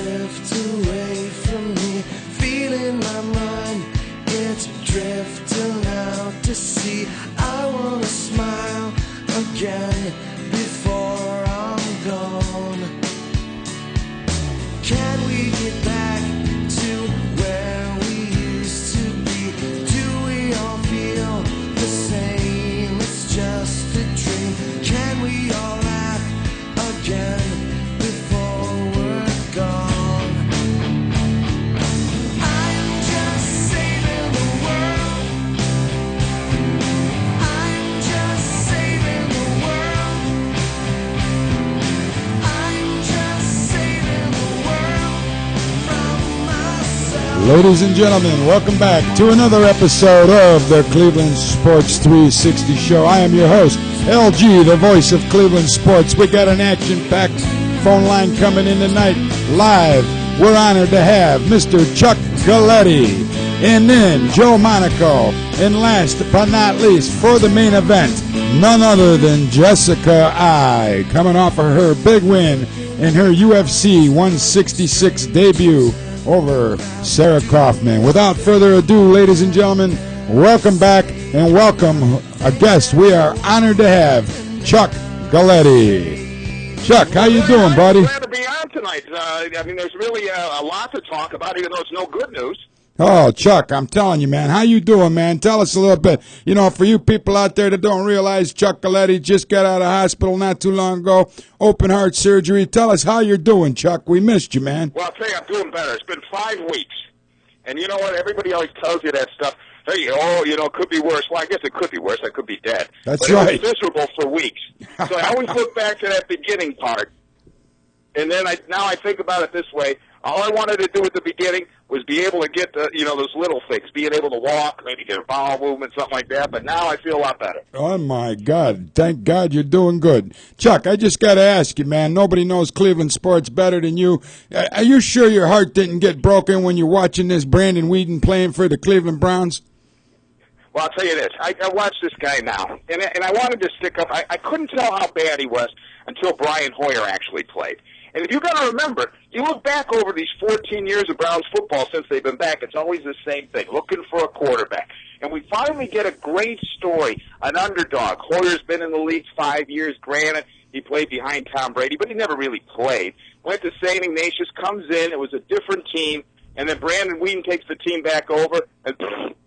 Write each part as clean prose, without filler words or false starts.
drift away from me, feeling my mind, it's drifting out to sea. I wanna smile again before I'm gone. Can we get back to where we used to be? Do we all feel the same? It's just a dream. Can we all laugh again before we're gone? I'm just saving the world. I'm just saving the world. I'm just saving the world from myself. Ladies and gentlemen, welcome back to another episode of the Cleveland Sports 360 Show. I am your host, LG, the voice of Cleveland Sports. We got an action-packed phone line coming in tonight, live. We're honored to have Mr. Chuck Galeti, and then Joe Monaco, and last but not least, for the main event, none other than Jessica I, coming off of her big win in her UFC 166 debut over Sarah Kaufman. Without further ado, ladies and gentlemen, welcome back and welcome a guest we are honored to have, Chuck Galeti. Chuck, how you doing, buddy? I'm glad to be on tonight. There's really a lot to talk about, even though it's no good news. Oh, Chuck, I'm telling you, man. How you doing, man? Tell us a little bit. You know, for you people out there that don't realize, Chuck Galeti just got out of hospital not too long ago, open heart surgery. Tell us how you're doing, Chuck. We missed you, man. Well, I'll tell you, I'm doing better. It's been 5 weeks. And you know what? Everybody always tells you that stuff. Hey, it could be worse. Well, I guess it could be worse. I could be dead. That's but right. It was miserable for weeks. So I always look back to that beginning part. And then now I think about it this way. All I wanted to do at the beginning was be able to get those little things, being able to walk, maybe get a bowel movement, something like that. But now I feel a lot better. Oh, my God. Thank God you're doing good. Chuck, I just got to ask you, man. Nobody knows Cleveland sports better than you. Are you sure your heart didn't get broken when you're watching this Brandon Weeden playing for the Cleveland Browns? Well, I'll tell you this. I watched this guy now, and I wanted to stick up. I couldn't tell how bad he was until Brian Hoyer actually played. And if you got to remember, you look back over these 14 years of Browns football since they've been back, it's always the same thing, looking for a quarterback. And we finally get a great story, an underdog. Hoyer's been in the league 5 years. Granted, he played behind Tom Brady, but he never really played. Went to St. Ignatius, comes in. It was a different team. And then Brandon Weeden takes the team back over, and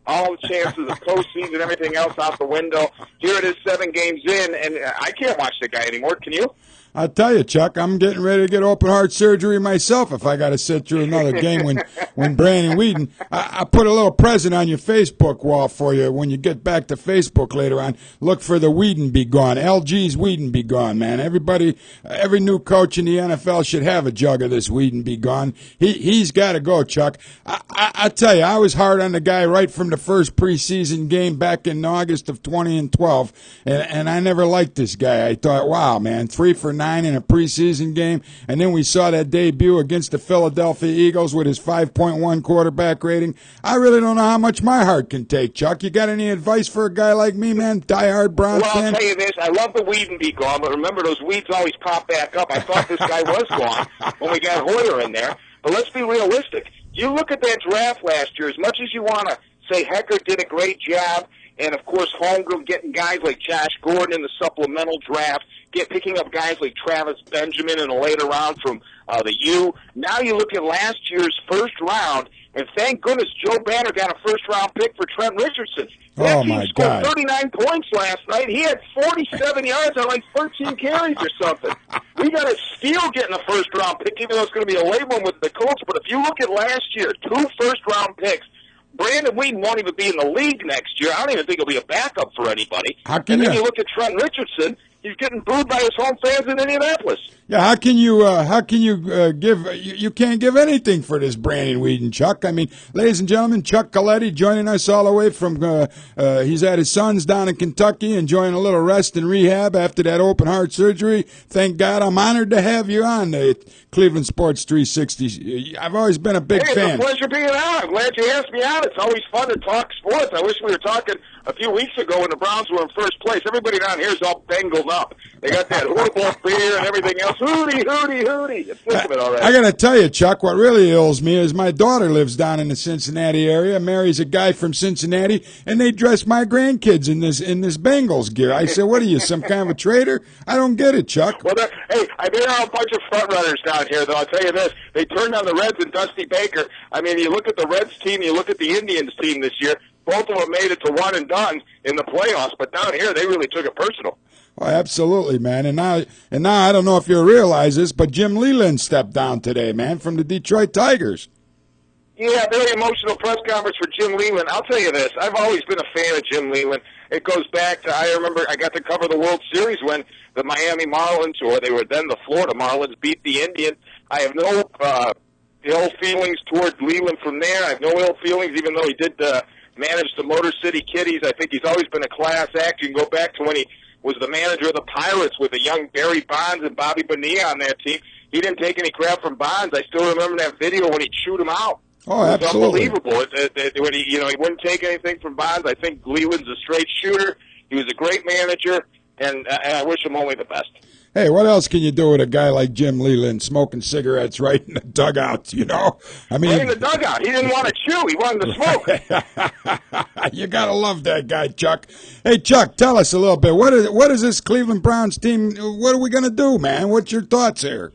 all the chances of postseason and everything else out the window. Here it is 7 games in, and I can't watch the guy anymore. Can you? I'll tell you, Chuck, I'm getting ready to get open heart surgery myself if I got to sit through another game when Brandon Weeden. I put a little present on your Facebook wall for you when you get back to Facebook later on. Look for the Weeden be gone. LG's Weeden be gone, man. Everybody, every new coach in the NFL should have a jug of this Weeden be gone. He's got to go, Chuck. I tell you, I was hard on the guy right from the first preseason game back in August of 2012, and I never liked this guy. I thought, wow, man, 3 for 9 in a preseason game, and then we saw that debut against the Philadelphia Eagles with his 5.1 quarterback rating. I really don't know how much my heart can take, Chuck. You got any advice for a guy like me, man? Diehard Browns fan? Well, I'll tell you this. I love the Weeden be gone, but remember, those weeds always pop back up. I thought this guy was gone when we got Hoyer in there. But let's be realistic. You look at that draft last year, as much as you want to say Hecker did a great job, and, of course, Holmgren getting guys like Josh Gordon in the supplemental draft, picking up guys like Travis Benjamin in a later round from the U. Now you look at last year's first round, and thank goodness Joe Banner got a first-round pick for Trent Richardson. That team scored 39 points last night. He had 47 yards on like 13 carries or something. We got a steal getting a first-round pick, even though it's going to be a late one with the Colts. But if you look at last year, 2 first-round picks, Brandon Weeden won't even be in the league next year. I don't even think he'll be a backup for anybody. And then you look at Trent Richardson, he's getting booed by his home fans in Indianapolis. Yeah, how can you give? You can't give anything for this Brandon Weeden, Chuck. I mean, ladies and gentlemen, Chuck Galeti joining us all the way from. He's at his son's down in Kentucky, enjoying a little rest and rehab after that open heart surgery. Thank God, I'm honored to have you on the Cleveland Sports 360. I've always been a big fan. It's a pleasure being on. I'm glad you asked me out. It's always fun to talk sports. I wish we were talking a few weeks ago when the Browns were in first place. Everybody down here is all bangled up. They got that horrible beer and everything else. Hootie, hootie, hootie. You're sick of it already. I got to tell you, Chuck, what really ails me is my daughter lives down in the Cincinnati area, marries a guy from Cincinnati, and they dress my grandkids in this Bengals gear. I said, what are you, some kind of a traitor? I don't get it, Chuck. Well, there are a bunch of front runners down here, though. I'll tell you this. They turned on the Reds and Dusty Baker. I mean, you look at the Reds team, you look at the Indians team this year, both of them made it to one and done in the playoffs, but down here they really took it personal. Oh, absolutely, man. And now I don't know if you realize this, but Jim Leland stepped down today, man, from the Detroit Tigers. Yeah, very emotional press conference for Jim Leland. I'll tell you this. I've always been a fan of Jim Leland. It goes back to, I remember I got to cover the World Series when the Miami Marlins, or they were then the Florida Marlins, beat the Indians. I have no ill feelings toward Leland from there. I have no ill feelings, even though he did manage the Motor City Kitties. I think he's always been a class act. You can go back to when he was the manager of the Pirates with a young Barry Bonds and Bobby Bonilla on that team. He didn't take any crap from Bonds. I still remember that video when he chewed him out. Oh, it was absolutely. Unbelievable. When he wouldn't take anything from Bonds. I think Leland's a straight shooter. He was a great manager, and I wish him only the best. Hey, what else can you do with a guy like Jim Leland smoking cigarettes right in the dugout, you know? I mean, right in the dugout. He didn't want to chew. He wanted to smoke. You got to love that guy, Chuck. Hey, Chuck, tell us a little bit. What is this Cleveland Browns team, what are we going to do, man? What's your thoughts here?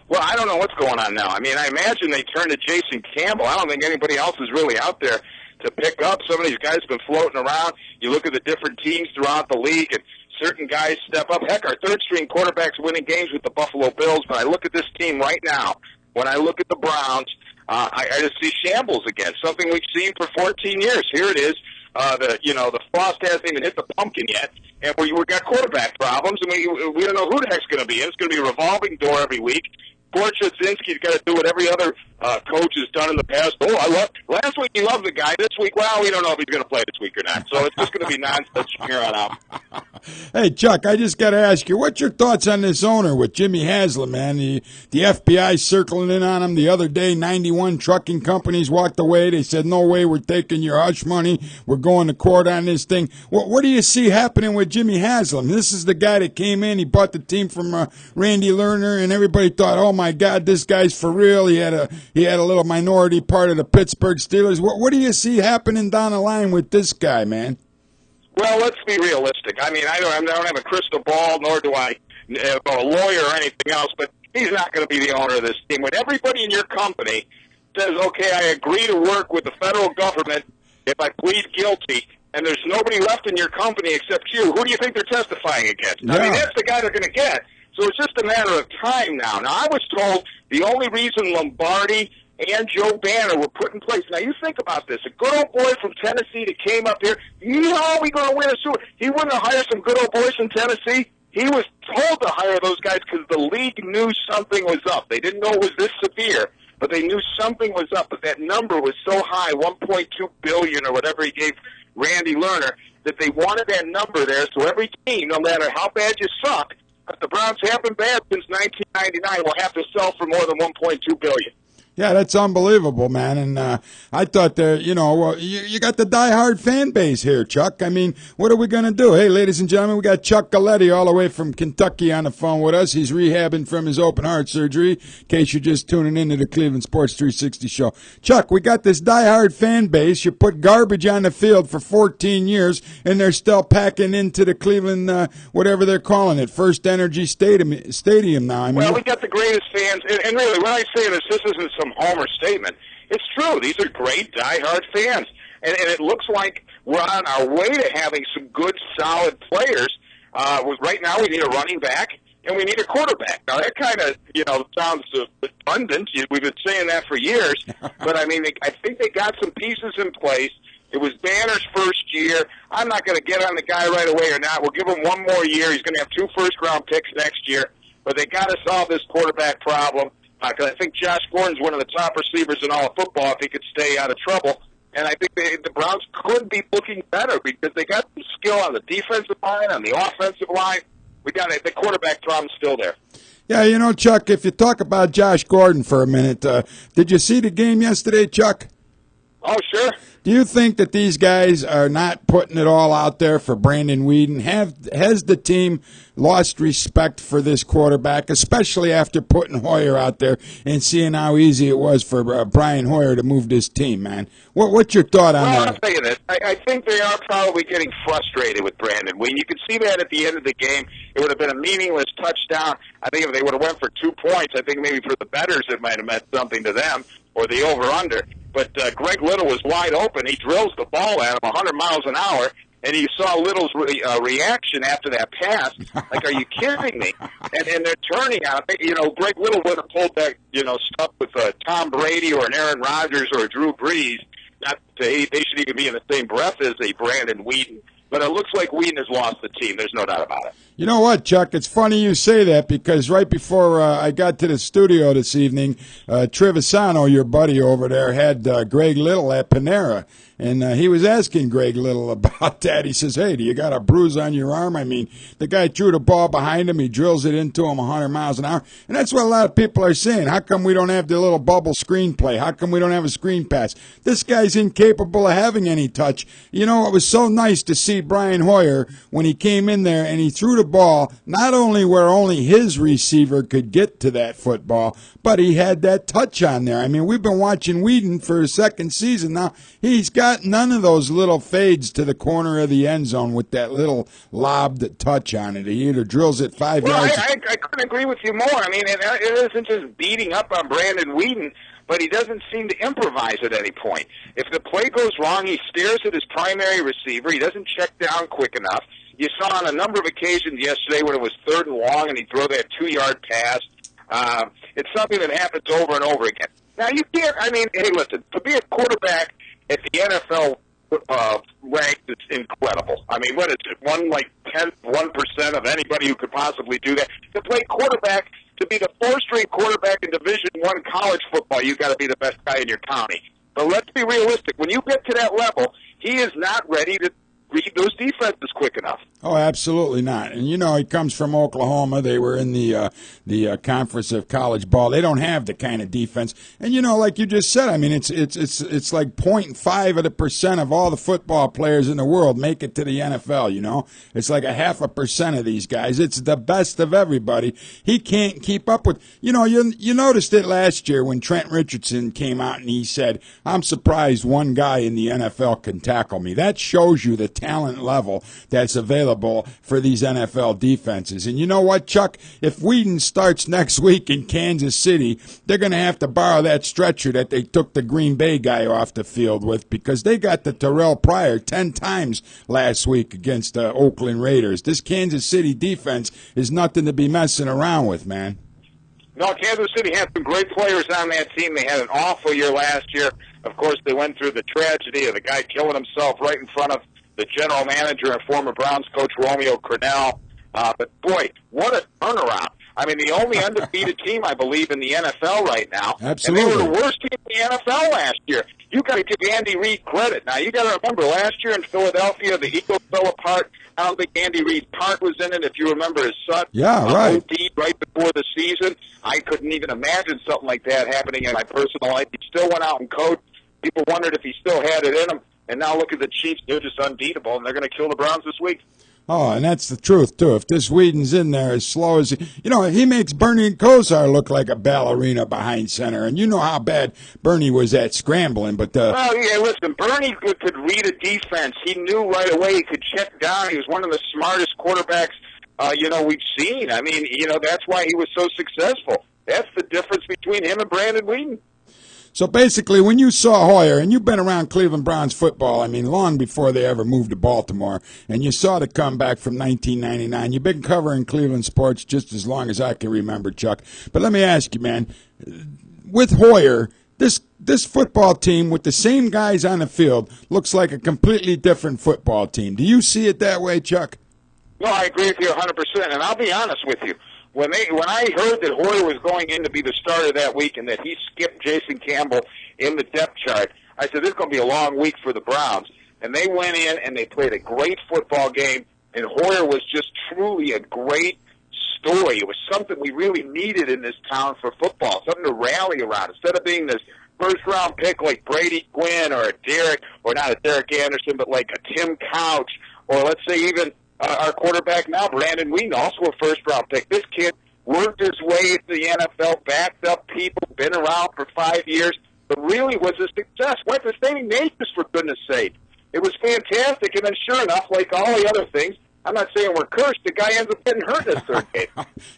Well, I don't know what's going on now. I mean, I imagine they turned to Jason Campbell. I don't think anybody else is really out there to pick up. Some of these guys have been floating around. You look at the different teams throughout the league, and certain guys step up. Heck, our third-string quarterback's winning games with the Buffalo Bills. But I look at this team right now. When I look at the Browns, I just see shambles again, something we've seen for 14 years. Here it is. The frost hasn't even hit the pumpkin yet, and we've got quarterback problems, and we don't know who the heck's going to be in. It's going to be a revolving door every week. Gorczynski's got to do what every other coach has done in the past. Last week he loved the guy. This week, well, we don't know if he's going to play this week or not. So it's just going to be nonsense from here on out. Hey, Chuck, I just got to ask you, what's your thoughts on this owner with Jimmy Haslam, man? The FBI circling in on him the other day. 91 trucking companies walked away. They said, no way, we're taking your hush money. We're going to court on this thing. What do you see happening with Jimmy Haslam? This is the guy that came in. He bought the team from Randy Lerner, and everybody thought, oh, my God, this guy's for real. He had a little minority part of the Pittsburgh Steelers. What do you see happening down the line with this guy, man? Well, let's be realistic. I mean, I don't have a crystal ball, nor do I have a lawyer or anything else, but he's not going to be the owner of this team. When everybody in your company says, okay, I agree to work with the federal government if I plead guilty, and there's nobody left in your company except you, who do you think they're testifying against? Yeah. I mean, that's the guy they're going to get. So it's just a matter of time now. Now, I was told the only reason Lombardi and Joe Banner were put in place. Now, you think about this. A good old boy from Tennessee that came up here, we're going to win a Super. He wouldn't have hired some good old boys from Tennessee. He was told to hire those guys because the league knew something was up. They didn't know it was this severe, but they knew something was up. But that number was so high, $1.2 billion or whatever he gave Randy Lerner, that they wanted that number there. So every team, no matter how bad you suck, if the Browns have been bad since 1999, will have to sell for more than $1.2 billion. Yeah, that's unbelievable, man. And I thought you got the diehard fan base here, Chuck. I mean, what are we going to do? Hey, ladies and gentlemen, we got Chuck Galeti all the way from Kentucky on the phone with us. He's rehabbing from his open heart surgery, in case you're just tuning into the Cleveland Sports 360 show. Chuck, we got this diehard fan base. You put garbage on the field for 14 years, and they're still packing into the Cleveland, whatever they're calling it, First Energy Stadium now. I mean, well, we got the greatest fans. And really, when I say this isn't some homer statement. It's true. These are great, diehard fans. And it looks like we're on our way to having some good, solid players. Right now we need a running back, and we need a quarterback. Now, that kind of, sounds redundant. We've been saying that for years. But, I mean, I think they got some pieces in place. It was Banner's first year. I'm not going to get on the guy right away or not. We'll give him one more year. He's going to have 2 first-round picks next year. But they got to solve this quarterback problem. Because I think Josh Gordon's one of the top receivers in all of football if he could stay out of trouble. And I think the Browns could be looking better because they got some skill on the defensive line, on the offensive line. We got the quarterback problem still there. Yeah, Chuck, if you talk about Josh Gordon for a minute, did you see the game yesterday, Chuck? Oh, sure. Do you think that these guys are not putting it all out there for Brandon Weeden? Has the team lost respect for this quarterback, especially after putting Hoyer out there and seeing how easy it was for Brian Hoyer to move this team, man? What's your thought on Well, that? I'll tell you this. I think they are probably getting frustrated with Brandon Weeden. You can see that at the end of the game. It would have been a meaningless touchdown. I think if they would have went for 2 points, I think maybe for the bettors it might have meant something to them, or the over-under. But Greg Little was wide open. He drills the ball at him 100 miles an hour, and you saw Little's reaction after that pass. Like, are you kidding me? And they're turning on him. You know, Greg Little would have pulled that, stuff with Tom Brady or an Aaron Rodgers or a Drew Brees. Not to say they should even be in the same breath as a Brandon Weeden. But it looks like Weeden has lost the team. There's no doubt about it. You know what, Chuck? It's funny you say that because right before I got to the studio this evening, Trevisano, your buddy over there, had Greg Little at Panera. And he was asking Greg Little about that. He says, hey, do you got a bruise on your arm? I mean, the guy threw the ball behind him. He drills it into him 100 miles an hour. And that's what a lot of people are saying. How come we don't have the little bubble screenplay? How come we don't have a screen pass? This guy's incapable of having any touch. You know, it was so nice to see Brian Hoyer when he came in there and he threw the ball not only where only his receiver could get to that football, but he had that touch on there. I mean, we've been watching Weeden for his second season now. He's got none of those little fades to the corner of the end zone with that little lobbed touch on it. He either drills it 5 yards. I couldn't agree with you more. I mean, it isn't just beating up on Brandon Weeden, but he doesn't seem to improvise at any point. If the play goes wrong, he stares at his primary receiver. He doesn't check down quick enough. You saw on a number of occasions yesterday when it was 3rd and long and he'd throw that 2-yard pass. It's something that happens over and over again. Now, you can't, I mean, hey, listen, to be a quarterback at the NFL rank is incredible. I mean, what is it? 1% of anybody who could possibly do that. To play quarterback, to be the 4th-string quarterback in Division I college football, you've got to be the best guy in your county. But let's be realistic. When you get to that level, he is not ready to read those defenses quick enough. Oh, absolutely not. And, you know, he comes from Oklahoma. They were in the Conference of College Ball. They don't have the kind of defense. And, you know, like you just said, I mean, it's like 0.5% of all the football players in the world make it to the NFL, you know. It's like 0.5% of these guys. It's the best of everybody. He can't keep up with, you know, you noticed it last year when Trent Richardson came out and he said, I'm surprised one guy in the NFL can tackle me. That shows you the talent level that's available for these NFL defenses. And you know what, Chuck? If Weeden starts next week in Kansas City, they're going to have to borrow that stretcher that they took the Green Bay guy off the field with because they got the Terrell Pryor 10 times last week against the Oakland Raiders. This Kansas City defense is nothing to be messing around with, man. No, Kansas City had some great players on that team. They had an awful year last year. Of course, they went through the tragedy of the guy killing himself right in front of the general manager and former Browns coach Romeo Crennel. But, boy, what a turnaround. I mean, the only undefeated team, I believe, in the NFL right now. Absolutely. And they were the worst team in the NFL last year. You got to give Andy Reid credit. Now, you got to remember, last year in Philadelphia, the Eagles fell apart. I don't think Andy Reid's part was in it. If you remember his son, right. OD'd right before the season. I couldn't even imagine something like that happening in my personal life. He still went out and coached. People wondered if he still had it in him. And now look at the Chiefs. They're just unbeatable, and they're going to kill the Browns this week. Oh, and that's the truth, too. If this Weeden's in there as slow as he makes Bernie Kosar look like a ballerina behind center. And you know how bad Bernie was at scrambling. But well, yeah, listen, Bernie could read a defense. He knew right away he could check down. He was one of the smartest quarterbacks, we've seen. I mean, that's why he was so successful. That's the difference between him and Brandon Weeden. So basically, when you saw Hoyer, and you've been around Cleveland Browns football, I mean, long before they ever moved to Baltimore, and you saw the comeback from 1999, you've been covering Cleveland sports just as long as I can remember, Chuck. But let me ask you, man, with Hoyer, this football team with the same guys on the field looks like a completely different football team. Do you see it that way, Chuck? No, I agree with you 100%, and I'll be honest with you. When I heard that Hoyer was going in to be the starter that week and that he skipped Jason Campbell in the depth chart, I said, this is going to be a long week for the Browns. And they went in and they played a great football game, and Hoyer was just truly a great story. It was something we really needed in this town for football, something to rally around. Instead of being this first-round pick like Brady Quinn or a Derek, or not a Derek Anderson, but like a Tim Couch, or let's say even our quarterback now, Brandon Weeden, also a first-round pick. This kid worked his way into the NFL, backed up people, been around for 5 years, but really was a success. Went to St. Ignatius, for goodness sake. It was fantastic, and then sure enough, like all the other things, I'm not saying we're cursed. The guy ends up getting hurt in his third game.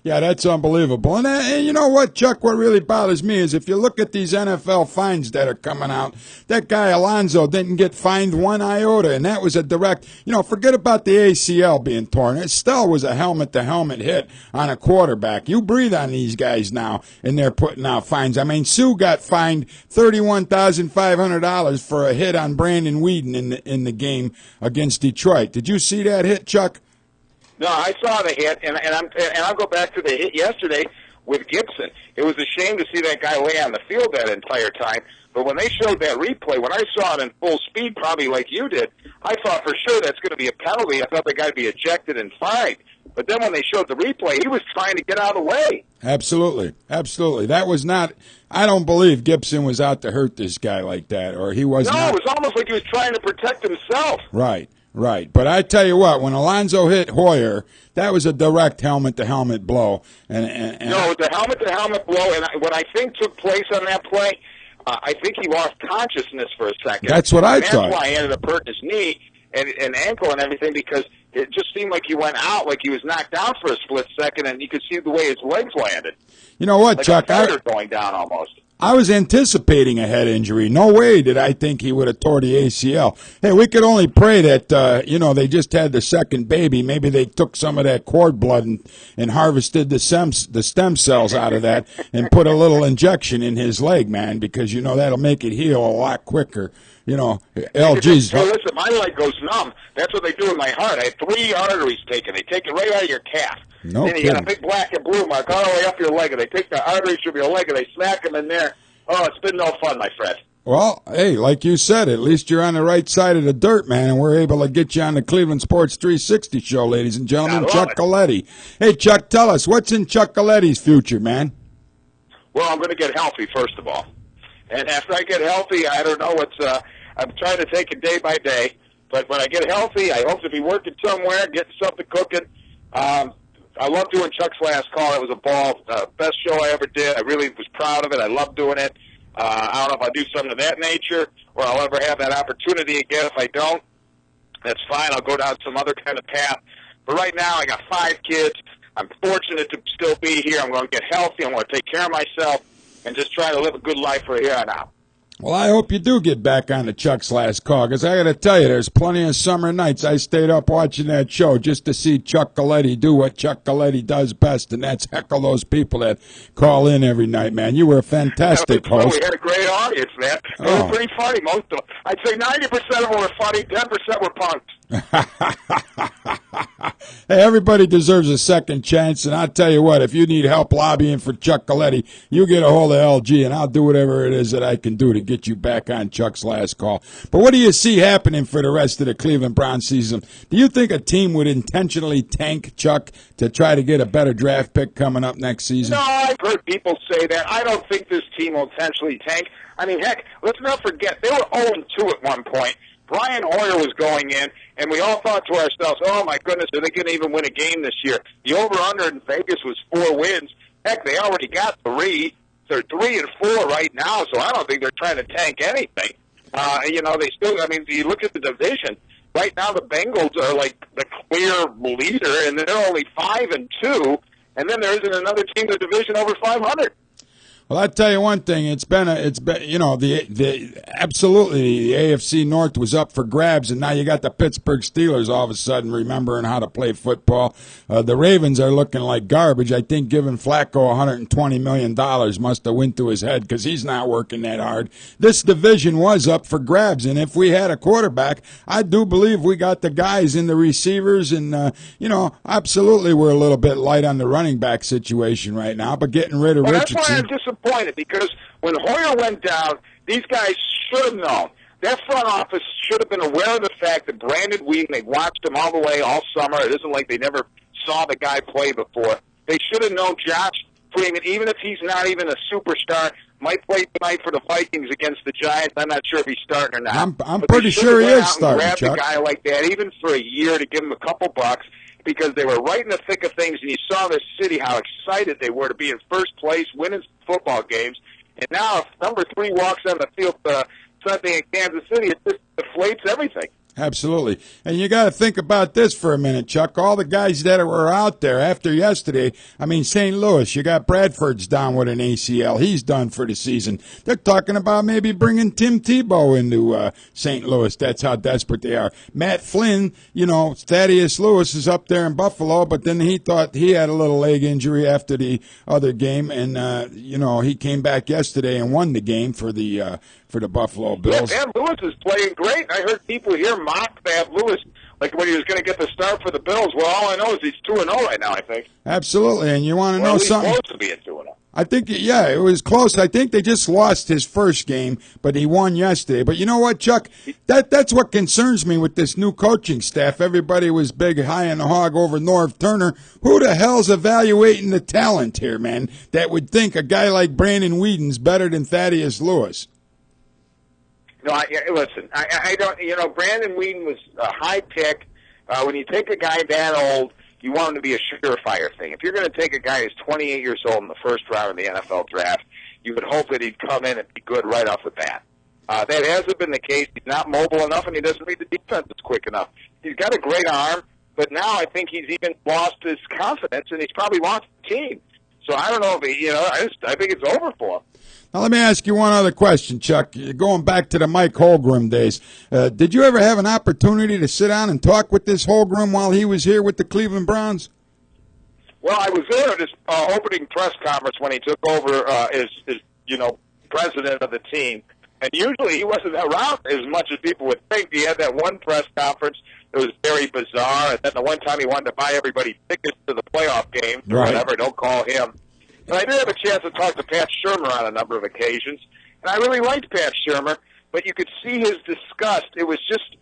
Yeah, that's unbelievable. And you know what, Chuck, what really bothers me is if you look at these NFL fines that are coming out, that guy Alonzo didn't get fined one iota, and that was a direct, forget about the ACL being torn. It still was a helmet-to-helmet hit on a quarterback. You breathe on these guys now, and they're putting out fines. I mean, Sue got fined $31,500 for a hit on Brandon Weeden in the game against Detroit. Did you see that hit, Chuck? No, I saw the hit, and I'll go back to the hit yesterday with Gibson. It was a shame to see that guy lay on the field that entire time, but when they showed that replay, when I saw it in full speed, probably like you did, I thought for sure that's going to be a penalty. I thought the guy would be ejected and fined. But then when they showed the replay, he was trying to get out of the way. Absolutely. Absolutely. That was not – I don't believe Gibson was out to hurt this guy like that, or he was not. No, it was almost like he was trying to protect himself. Right. Right, but I tell you what, when Alonzo hit Hoyer, that was a direct helmet-to-helmet blow. No, it was a helmet-to-helmet blow, and what I think took place on that play, I think he lost consciousness for a second. That's what I thought. That's why he ended up hurting his knee and ankle and everything, because it just seemed like he went out, like he was knocked down for a split second, and you could see the way his legs landed. You know what, like Chuck? a feather going down almost. I was anticipating a head injury. No way did I think he would have tore the ACL. Hey, we could only pray that, they just had the second baby. Maybe they took some of that cord blood and harvested the stem cells out of that and put a little injection in his leg, man, because, that'll make it heal a lot quicker. LG's. Hey, listen, my leg goes numb. That's what they do in my heart. I had 3 arteries taken. They take it right out of your calf. No then you kidding. got a big black and blue mark all the way up your leg, and they take the arteries from your leg and they smack them in there. Oh, it's been no fun, my friend. Well, hey, like you said, at least you're on the right side of the dirt, man, and we're able to get you on the Cleveland Sports 360 show, ladies and gentlemen. Chuck Galeti. Hey, Chuck, tell us, what's in Chuck Galeti's future, man? Well, I'm going to get healthy, first of all. And after I get healthy, I don't know I'm trying to take it day by day. But when I get healthy, I hope to be working somewhere, getting something cooking. I love doing Chuck's Last Call. It was a ball. Best show I ever did. I really was proud of it. I love doing it. I don't know if I'll do something of that nature or I'll ever have that opportunity again. If I don't, that's fine. I'll go down some other kind of path. But right now, I got 5 kids. I'm fortunate to still be here. I'm going to get healthy. I'm going to take care of myself and just try to live a good life from here on out. Well, I hope you do get back on to Chuck's Last Call, because I got to tell you, there's plenty of summer nights I stayed up watching that show just to see Chuck Galeti do what Chuck Galeti does best, and that's heckle those people that call in every night, man. You were a fantastic host. We had a great audience, man. They were pretty funny, most of them. I'd say 90% of them were funny, 10% were punks. Hey, everybody deserves a second chance, and I'll tell you what, if you need help lobbying for Chuck Galeti, you get a hold of LG, and I'll do whatever it is that I can do to get you back on Chuck's Last Call. But what do you see happening for the rest of the Cleveland Browns season? Do you think a team would intentionally tank Chuck to try to get a better draft pick coming up next season? No, I've heard people say that. I don't think this team will intentionally tank. I mean, heck, let's not forget, they were 0-2 at one point. Brian Hoyer was going in, and we all thought to ourselves, oh, my goodness, are they going to even win a game this year? The over-under in Vegas was 4 wins. Heck, they already got 3. They're 3-4 right now, so I don't think they're trying to tank anything. They still, you look at the division. Right now the Bengals are like the clear leader, and they're only 5-2, and then there isn't another team in the division over 500. Well, I tell you one thing, it's been absolutely the AFC North was up for grabs, and now you got the Pittsburgh Steelers all of a sudden remembering how to play football. The Ravens are looking like garbage. I think giving Flacco $120 million must have went through his head because he's not working that hard. This division was up for grabs, and if we had a quarterback, I do believe we got the guys in the receivers, and absolutely we're a little bit light on the running back situation right now, but getting rid of Richardson. That's why I'm disappointed, because when Hoyer went down, these guys should have known. That front office should have been aware of the fact that Brandon Weeden, they watched him all the way all summer. It isn't like they never saw the guy play before. They should have known Josh Freeman, even if he's not even a superstar, might play tonight for the Vikings against the Giants. I'm not sure if he's starting or not. I'm But pretty they sure he should've is went out and starting, grabbed Chuck. a guy like that, even for a year, to give him a couple bucks, because they were right in the thick of things, and you saw this city, how excited they were to be in first place, winning football games. And now if number 3 walks on the field Sunday in Kansas City, it just deflates everything. Absolutely. And you got to think about this for a minute, Chuck. All the guys that were out there after yesterday, I mean, St. Louis, you got Bradford's down with an ACL. He's done for the season. They're talking about maybe bringing Tim Tebow into St. Louis. That's how desperate they are. Matt Flynn, Thaddeus Lewis is up there in Buffalo, but then he thought he had a little leg injury after the other game, and, he came back yesterday and won the game for the Buffalo Bills. Yeah, Thad Lewis is playing great. I heard people here mock Thad Lewis like when he was going to get the start for the Bills. Well, all I know is he's 2-0 right now, I think. Absolutely, and you want to know something? Close to being 2-0. I think, it was close. I think they just lost his first game, but he won yesterday. But you know what, Chuck? That's what concerns me with this new coaching staff. Everybody was big, high on the hog over Norv Turner. Who the hell's evaluating the talent here, man, that would think a guy like Brandon Weeden's better than Thaddeus Lewis? No, listen, I don't, Brandon Weeden was a high pick. When you take a guy that old, you want him to be a surefire thing. If you're going to take a guy who's 28 years old in the first round of the NFL draft, you would hope that he'd come in and be good right off the bat. That hasn't been the case. He's not mobile enough, and he doesn't read the defenses quick enough. He's got a great arm, but now I think he's even lost his confidence, and he's probably lost the team. So I don't know if he, I think it's over for him. Now, let me ask you one other question, Chuck. Going back to the Mike Holmgren days, did you ever have an opportunity to sit down and talk with this Holmgren while he was here with the Cleveland Browns? Well, I was there at his opening press conference when he took over as president of the team. And usually he wasn't around as much as people would think. He had that one press conference that was very bizarre, and then the one time he wanted to buy everybody tickets to the playoff games or whatever. Don't call him. And I did have a chance to talk to Pat Shurmur on a number of occasions, and I really liked Pat Shurmur, but you could see his disgust. It was just,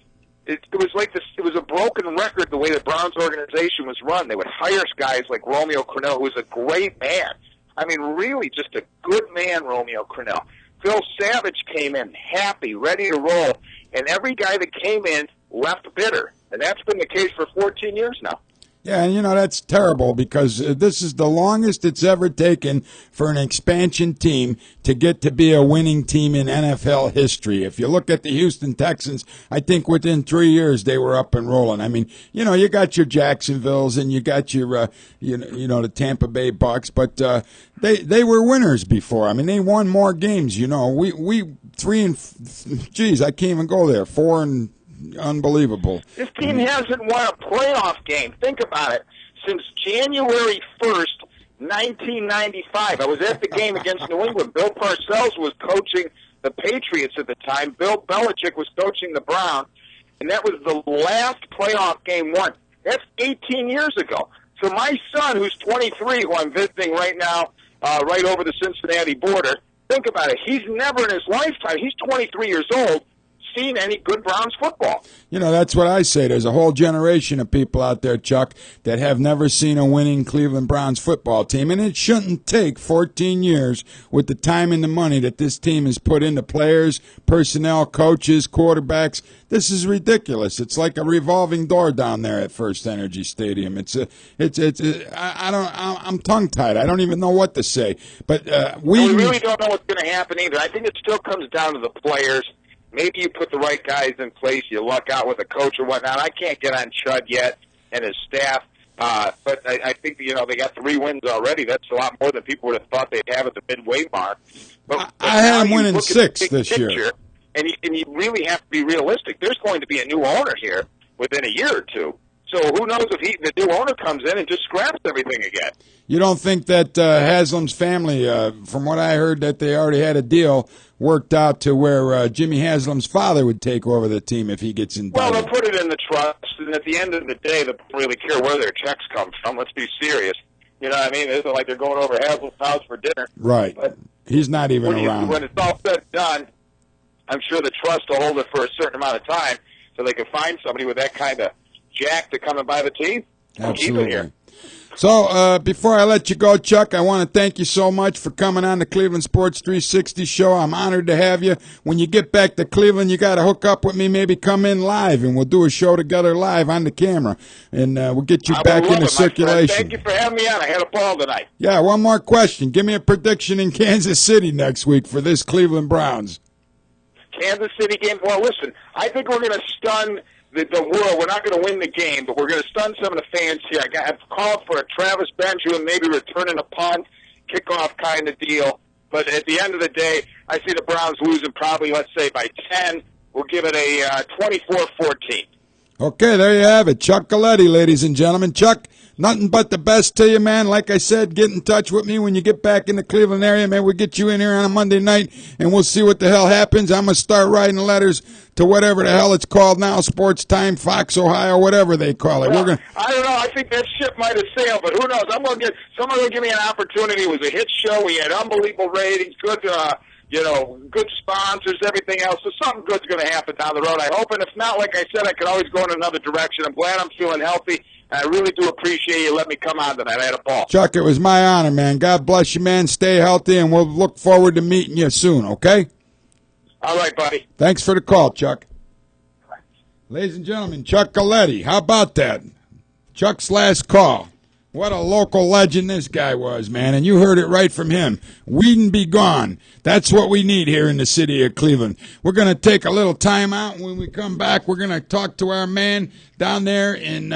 it was like this. It was a broken record the way the Browns organization was run. They would hire guys like Romeo Crennel, who was a great man. I mean, really just a good man, Romeo Crennel. Phil Savage came in happy, ready to roll, and every guy that came in left bitter, and that's been the case for 14 years now. Yeah, and that's terrible because this is the longest it's ever taken for an expansion team to get to be a winning team in NFL history. If you look at the Houston Texans, I think within 3 years they were up and rolling. I mean, you got your Jacksonvilles and you got your, the Tampa Bay Bucks, but they were winners before. I mean, they won more games. We 3 and I can't even go there. 4 and. Unbelievable. This team hasn't won a playoff game. Think about it. Since January 1st, 1995. I was at the game against New England. Bill Parcells was coaching the Patriots at the time. Bill Belichick was coaching the Browns. And that was the last playoff game won. That's 18 years ago. So my son, who's 23, who I'm visiting right now, right over the Cincinnati border, think about it. He's never in his lifetime, he's 23 years old, seen any good Browns football. That's what I say. There's a whole generation of people out there, Chuck, that have never seen a winning Cleveland Browns football team. And it shouldn't take 14 years with the time and the money that this team has put into players, personnel, coaches, quarterbacks. This is ridiculous. It's like a revolving door down there at First Energy Stadium. I'm tongue-tied. I don't even know what to say. But we really don't know what's going to happen either. I think it still comes down to the players. Maybe you put the right guys in place, you luck out with a coach or whatnot. I can't get on Chud yet and his staff, but I think they got 3 wins already. That's a lot more than people would have thought they'd have at the midway mark. But I had them winning 6 this year. And you really have to be realistic. There's going to be a new owner here within a year or two. So who knows if the new owner comes in and just scraps everything again. You don't think that Haslam's family, from what I heard, that they already had a deal worked out to where Jimmy Haslam's father would take over the team if he gets indicted? Well, they'll put it in the trust, and at the end of the day, they don't really care where their checks come from. Let's be serious. You know what I mean? It isn't like they're going over Haslam's house for dinner. Right. But he's not even around. When it's all said and done, I'm sure the trust will hold it for a certain amount of time so they can find somebody with that kind of jack to come and buy the team. Absolutely. So before I let you go, Chuck, I want to thank you so much for coming on the Cleveland Sports 360 show. I'm honored to have you. When you get back to Cleveland, you got to hook up with me, maybe come in live, and we'll do a show together live on the camera, and we'll get you back into circulation. Thank you for having me on. I had a ball tonight. Yeah, one more question. Give me a prediction in Kansas City next week for this Cleveland Browns. Kansas City game. Well, listen, I think we're going to stun the world. We're not going to win the game, but we're going to stun some of the fans here. I've called for a Travis Benjamin, maybe returning a punt, kickoff kind of deal. But at the end of the day, I see the Browns losing probably, let's say, by 10. We'll give it a 24-14. Okay, there you have it. Chuck Galeti, ladies and gentlemen. Chuck, nothing but the best to you, man. Like I said, get in touch with me when you get back in the Cleveland area. Man, we'll get you in here on a Monday night, and we'll see what the hell happens. I'm going to start writing letters to whatever the hell it's called now, Sports Time, Fox, Ohio, whatever they call it. Well, I don't know. I think that ship might have sailed, but who knows? Someone will give me an opportunity. It was a hit show. We had unbelievable ratings, good sponsors, everything else. So something good's going to happen down the road, I hope. And if not, like I said, I could always go in another direction. I'm glad I'm feeling healthy. And I really do appreciate you letting me come on tonight. I had a ball. Chuck, it was my honor, man. God bless you, man. Stay healthy, and we'll look forward to meeting you soon, okay? All right, buddy. Thanks for the call, Chuck. Ladies and gentlemen, Chuck Galeti. How about that? Chuck's last call. What a local legend this guy was, man. And you heard it right from him. Weeden be gone. That's what we need here in the city of Cleveland. We're going to take a little time out. When we come back, we're going to talk to our man down there in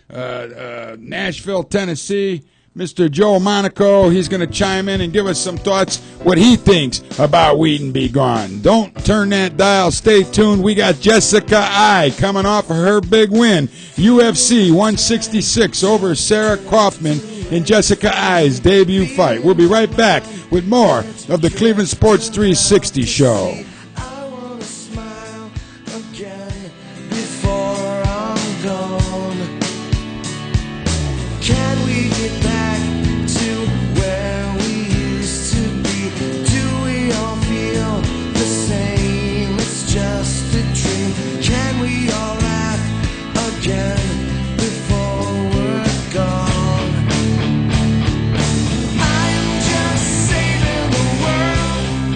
Nashville, Tennessee, Mr. Joe Monaco. He's going to chime in and give us some thoughts, what he thinks about Weeden be gone. Don't turn that dial. Stay tuned. We got Jessica I coming off of her big win, UFC 166 over Sarah Kaufman in Jessica I's debut fight. We'll be right back with more of the Cleveland Sports 360 show. I wanna smile again before I'm gone. Can we get back to where we used to be? Do we all feel the same? It's just a dream. Can we all laugh again before we're gone? I'm just saving the world.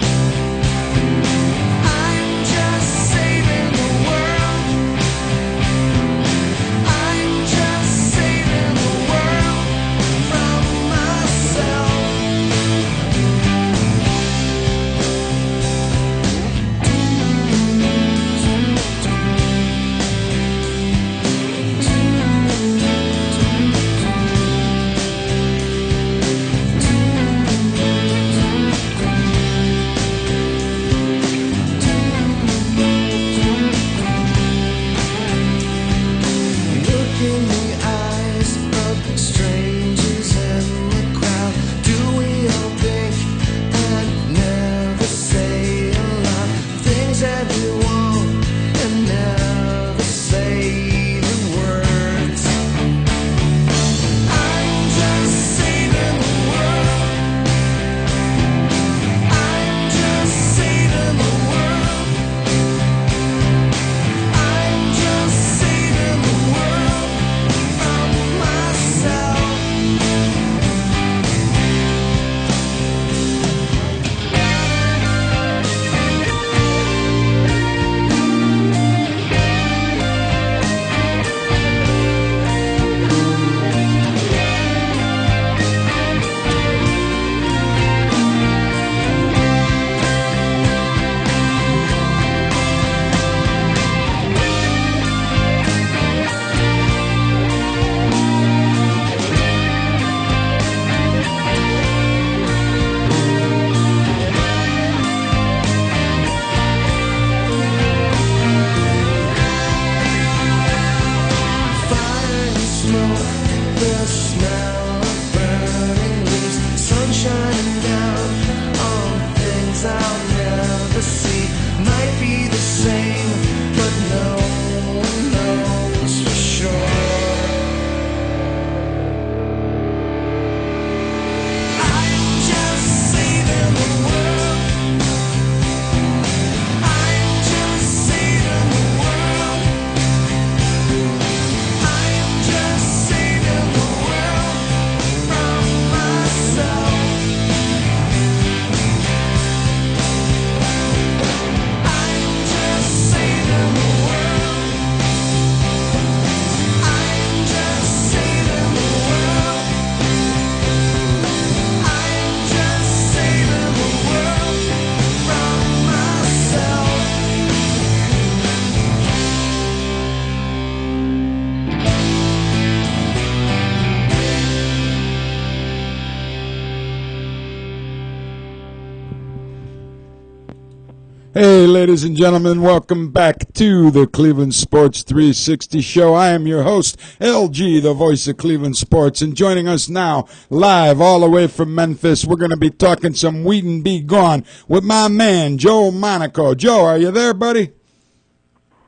Hey, ladies and gentlemen, welcome back to the Cleveland Sports 360 show. I am your host, LG, the voice of Cleveland Sports, and joining us now, live all the way from Memphis, we're going to be talking some Weeden Be Gone with my man, Joe Monaco. Joe, are you there, buddy?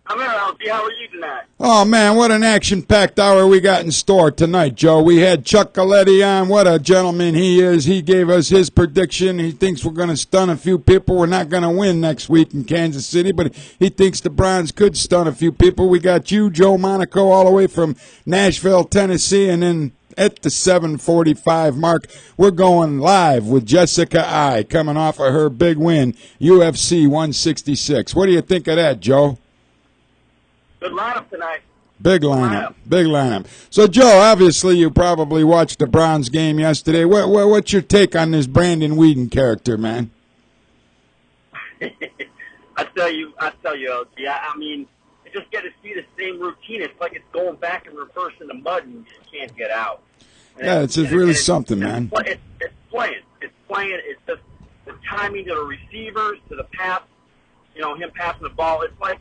I'm here, LG. How are you tonight? Oh, man, what an action-packed hour we got in store tonight, Joe. We had Chuck Galeti on. What a gentleman he is. He gave us his prediction. He thinks we're going to stun a few people. We're not going to win next week in Kansas City, but he thinks the Browns could stun a few people. We got you, Joe Monaco, all the way from Nashville, Tennessee, and then at the 7:45 mark, we're going live with Jessica I, coming off of her big win, UFC 166. What do you think of that, Joe? Good lineup tonight. Big lineup. So, Joe, obviously you probably watched the Browns game yesterday. What's your take on this Brandon Weeden character, man? I tell you, LG. I mean, you just get to see the same routine. It's like it's going back and reverse in the mud, and you just can't get out. Yeah, it's really something, man. It's playing. It's just the timing to the receivers, to the pass. You know, him passing the ball. It's like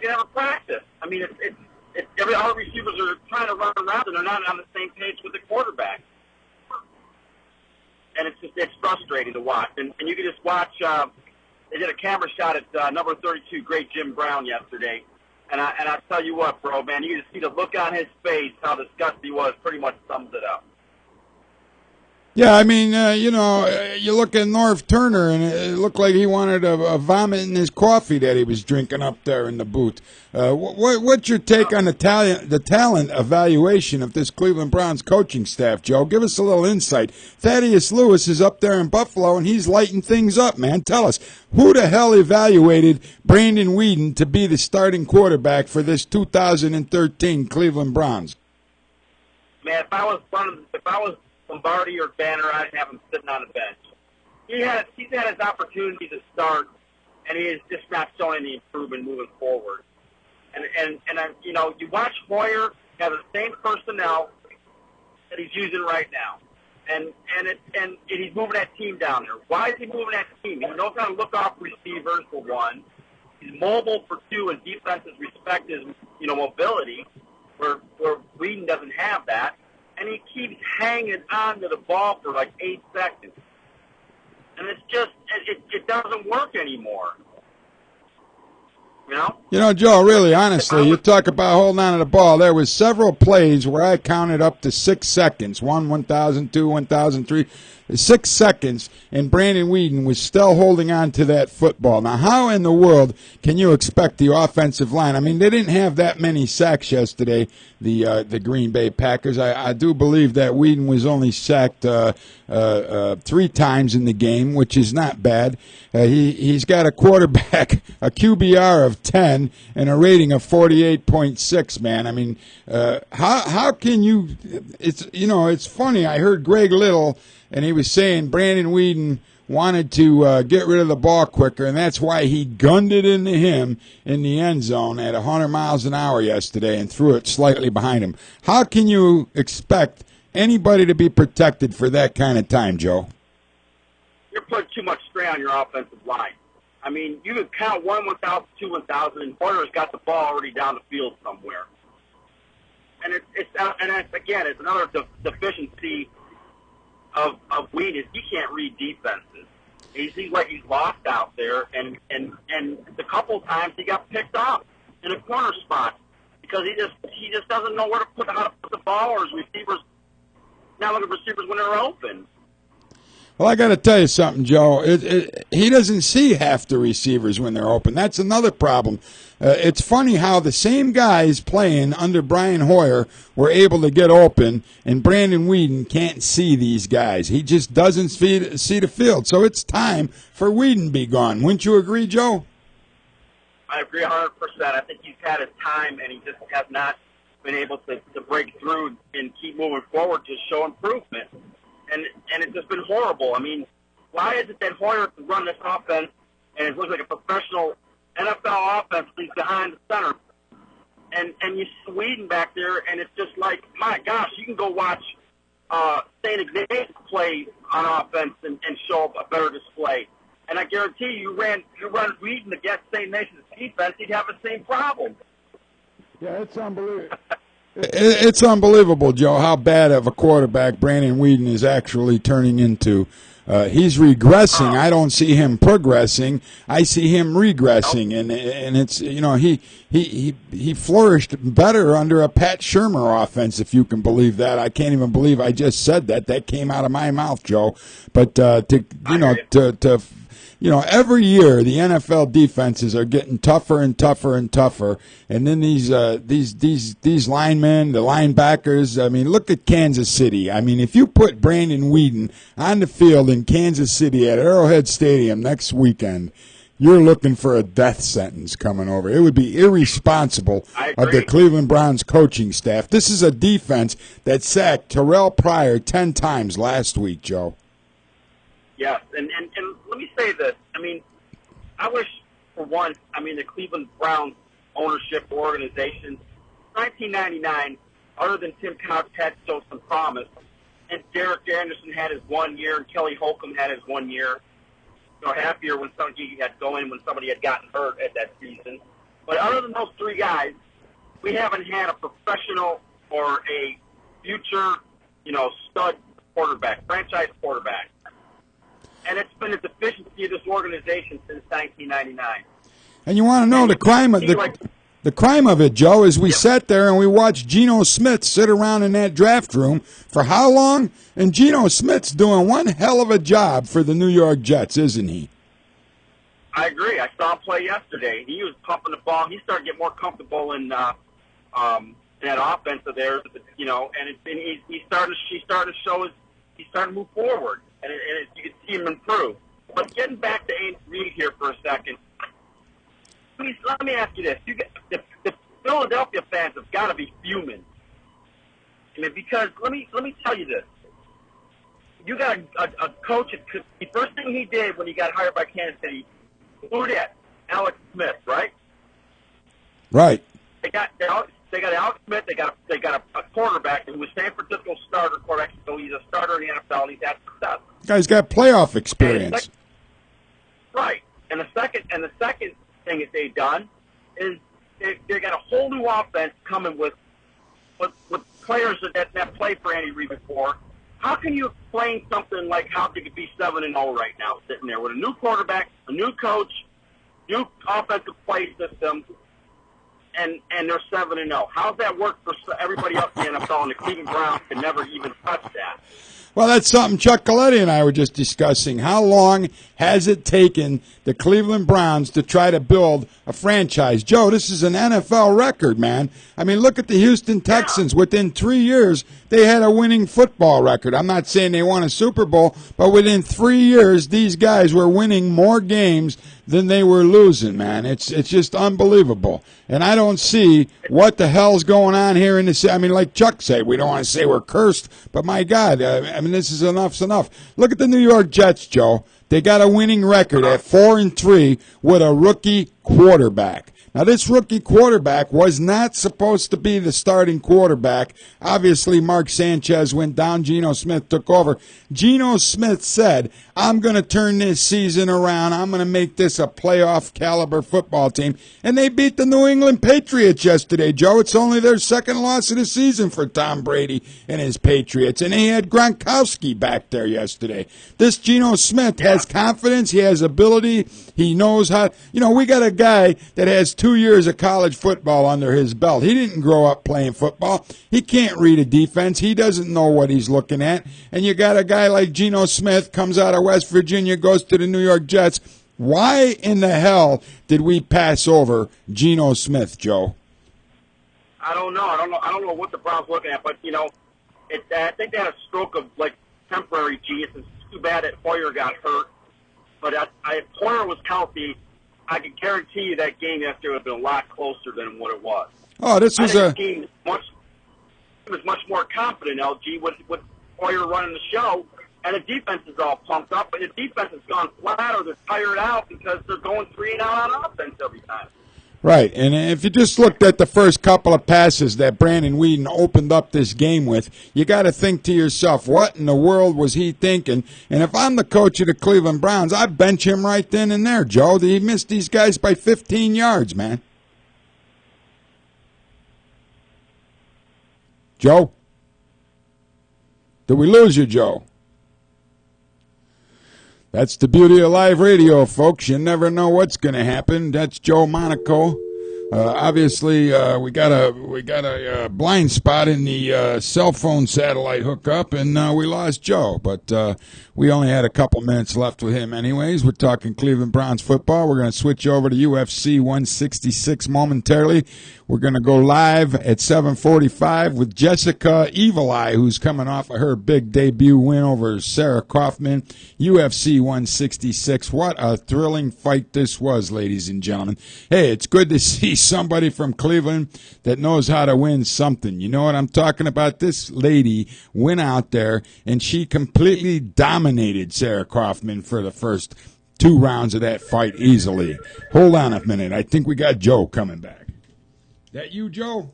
you never practice. I mean, all the receivers are trying to run around and they're not on the same page with the quarterback. And it's frustrating to watch. And you can just watch. They did a camera shot at number 32, great Jim Brown yesterday. And I tell you what, bro, man, you can see the look on his face, how disgusted he was. Pretty much sums it up. Yeah, I mean, you look at Norv Turner, and it looked like he wanted a vomit in his coffee that he was drinking up there in the booth. What's your take on the talent evaluation of this Cleveland Browns coaching staff, Joe? Give us a little insight. Thaddeus Lewis is up there in Buffalo, and he's lighting things up, man. Tell us, who the hell evaluated Brandon Weeden to be the starting quarterback for this 2013 Cleveland Browns? Man, if I was Lombardi or Banner, I'd have him sitting on the bench. He's had his opportunity to start, and he is just not showing any improvement moving forward. And you watch Hoyer have the same personnel that he's using right now, and he's moving that team down there. Why is he moving that team? He knows how to look off receivers for one. He's mobile for two, and defenses respect his mobility, where Weeden doesn't have that. And he keeps hanging on to the ball for like 8 seconds. And it's just, it doesn't work anymore. You know, Joe, really, honestly, you talk about holding on to the ball. There was several plays where I counted up to 6 seconds. 1,000, 2, 1,003. 6 seconds, and Brandon Weeden was still holding on to that football. Now, how in the world can you expect the offensive line? I mean, they didn't have that many sacks yesterday, the Green Bay Packers. I do believe that Weeden was only sacked 3 times in the game, which is not bad. He's got a quarterback, a QBR of 10, and a rating of 48.6, man. I mean, how can you – it's funny. I heard Greg Little – and he was saying Brandon Weeden wanted to get rid of the ball quicker, and that's why he gunned it into him in the end zone at 100 miles an hour yesterday and threw it slightly behind him. How can you expect anybody to be protected for that kind of time, Joe? You're putting too much strain on your offensive line. I mean, you can count 1,000, 2, 1,000, and Hoyer's got the ball already down the field somewhere. And it's another deficiency of Weeden. He can't read defenses. He's like he's lost out there, and the couple times he got picked off in a corner spot because he just doesn't know how to put the ball, or his receivers not looking for receivers when they're open. Well, I got to tell you something, Joe. He doesn't see half the receivers when they're open. That's another problem. It's funny how the same guys playing under Brian Hoyer were able to get open, and Brandon Weeden can't see these guys. He just doesn't see the field. So it's time for Weeden to be gone. Wouldn't you agree, Joe? I agree 100%. I think he's had his time, and he just has not been able to break through and keep moving forward to show improvement. And it's just been horrible. I mean, why is it that Hoyer can run this offense and it looks like a professional NFL offense, he's behind the center, and you see Weeden back there, and it's just like, my gosh, you can go watch St. Ignatius play on offense and show a better display. And I guarantee you run Weeden against St. Nation's defense, he'd have the same problem. Yeah, it's unbelievable. It's unbelievable, Joe, how bad of a quarterback Brandon Weeden is actually turning into. He's regressing. I don't see him progressing. I see him regressing, and it's he flourished better under a Pat Shurmur offense, if you can believe that. I can't even believe I just said that. That came out of my mouth, Joe. But every year the NFL defenses are getting tougher and tougher and tougher, and then these linemen, the linebackers. I mean, look at Kansas City. I mean, if you put Brandon Weeden on the field in Kansas City at Arrowhead Stadium next weekend, you're looking for a death sentence coming over. It would be irresponsible of the Cleveland Browns coaching staff. This is a defense that sacked Terrell Pryor 10 times last week, Joe. Yes, and let me say this. I mean, I wish, for one, the Cleveland Browns ownership organization, 1999, other than Tim Couch had showed some promise, and Derek Anderson had his 1 year, and Kelly Holcomb had his 1 year. Happier when somebody had somebody had gotten hurt at that season. But other than those three guys, we haven't had a professional or a future, stud quarterback, franchise quarterback. And it's been a deficiency of this organization since 1999. And you want to know the crime of it, Joe, is we sat there and we watched Geno Smith sit around in that draft room for how long? And Geno Smith's doing one hell of a job for the New York Jets, isn't he? I agree. I saw him play yesterday. He was pumping the ball. He started to get more comfortable in that offense of theirs, and he started to show he's starting to move forward. And you can see him improve. But getting back to Ames Reed here for a second, please let me ask you this: the Philadelphia fans have got to be fuming. Because let me tell you this: you got a coach. The first thing he did when he got hired by Kansas City, who did? Alex Smith, right? Right. They got Alex Smith. They got a quarterback who was San Francisco starter quarterback, so he's a starter in the NFL, and he's had success. Guy's got playoff experience. Right. And the second thing that they've done is they got a whole new offense coming with players that played for Andy Reid before. How can you explain something like how they could be 7-0 right now, sitting there with a new quarterback, a new coach, new offensive play system, and they're 7-0? How's that work for everybody else in the NFL? And the Cleveland Browns can never even touch that. Well, that's something Chuck Galeti and I were just discussing. How long has it taken the Cleveland Browns to try to build a franchise? Joe, this is an NFL record, man. I mean, look at the Houston Texans. Within 3 years, they had a winning football record. I'm not saying they won a Super Bowl, but within 3 years, these guys were winning more games than they were losing, man. It's just unbelievable. And I don't see what the hell's going on here in this. I mean, like Chuck said, we don't want to say we're cursed, but my God, I mean, this is enough's enough. Look at the New York Jets, Joe. They got a winning record at 4-3 with a rookie quarterback. Now, this rookie quarterback was not supposed to be the starting quarterback. Obviously, Mark Sanchez went down. Geno Smith took over. Geno Smith said, I'm going to turn this season around. I'm going to make this a playoff caliber football team. And they beat the New England Patriots yesterday, Joe. It's only their second loss of the season for Tom Brady and his Patriots. And they had Gronkowski back there yesterday. This Geno Smith has confidence. He has ability. He knows how. We got a guy that has 2 years of college football under his belt. He didn't grow up playing football. He can't read a defense. He doesn't know what he's looking at. And you got a guy like Geno Smith, comes out of West Virginia, goes to the New York Jets. Why in the hell did we pass over Geno Smith, Joe? I don't know. I don't know what the Browns looking at, but I think they had a stroke of temporary genius. It's too bad that Hoyer got hurt. But if Hoyer was healthy, I can guarantee you that game yesterday would have been a lot closer than what it was. Oh, this was the team was much more confident, LG, with Hoyer running the show, and the defense is all pumped up, but the defense has gone flat or they're tired out because they're going 3-and-out on offense every time. Right, and if you just looked at the first couple of passes that Brandon Weeden opened up this game with, you got to think to yourself, what in the world was he thinking? And if I'm the coach of the Cleveland Browns, I'd bench him right then and there, Joe. He missed these guys by 15 yards, man. Joe? Did we lose you, Joe? That's the beauty of live radio, folks. You never know what's going to happen. That's Joe Monaco. Obviously, we got a blind spot in the cell phone satellite hookup, and we lost Joe. But we only had a couple minutes left with him anyways. We're talking Cleveland Browns football. We're going to switch over to UFC 166 momentarily. We're going to go live at 7:45 with Jessica Evil Eye, who's coming off of her big debut win over Sarah Kaufman. UFC 166. What a thrilling fight this was, ladies and gentlemen. Hey, it's good to see somebody from Cleveland that knows how to win something. You know what I'm talking about? This lady went out there and she completely dominated Sarah Kaufman for the first 2 rounds of that fight easily. Hold on a minute. I think we got Joe coming back. That you, Joe?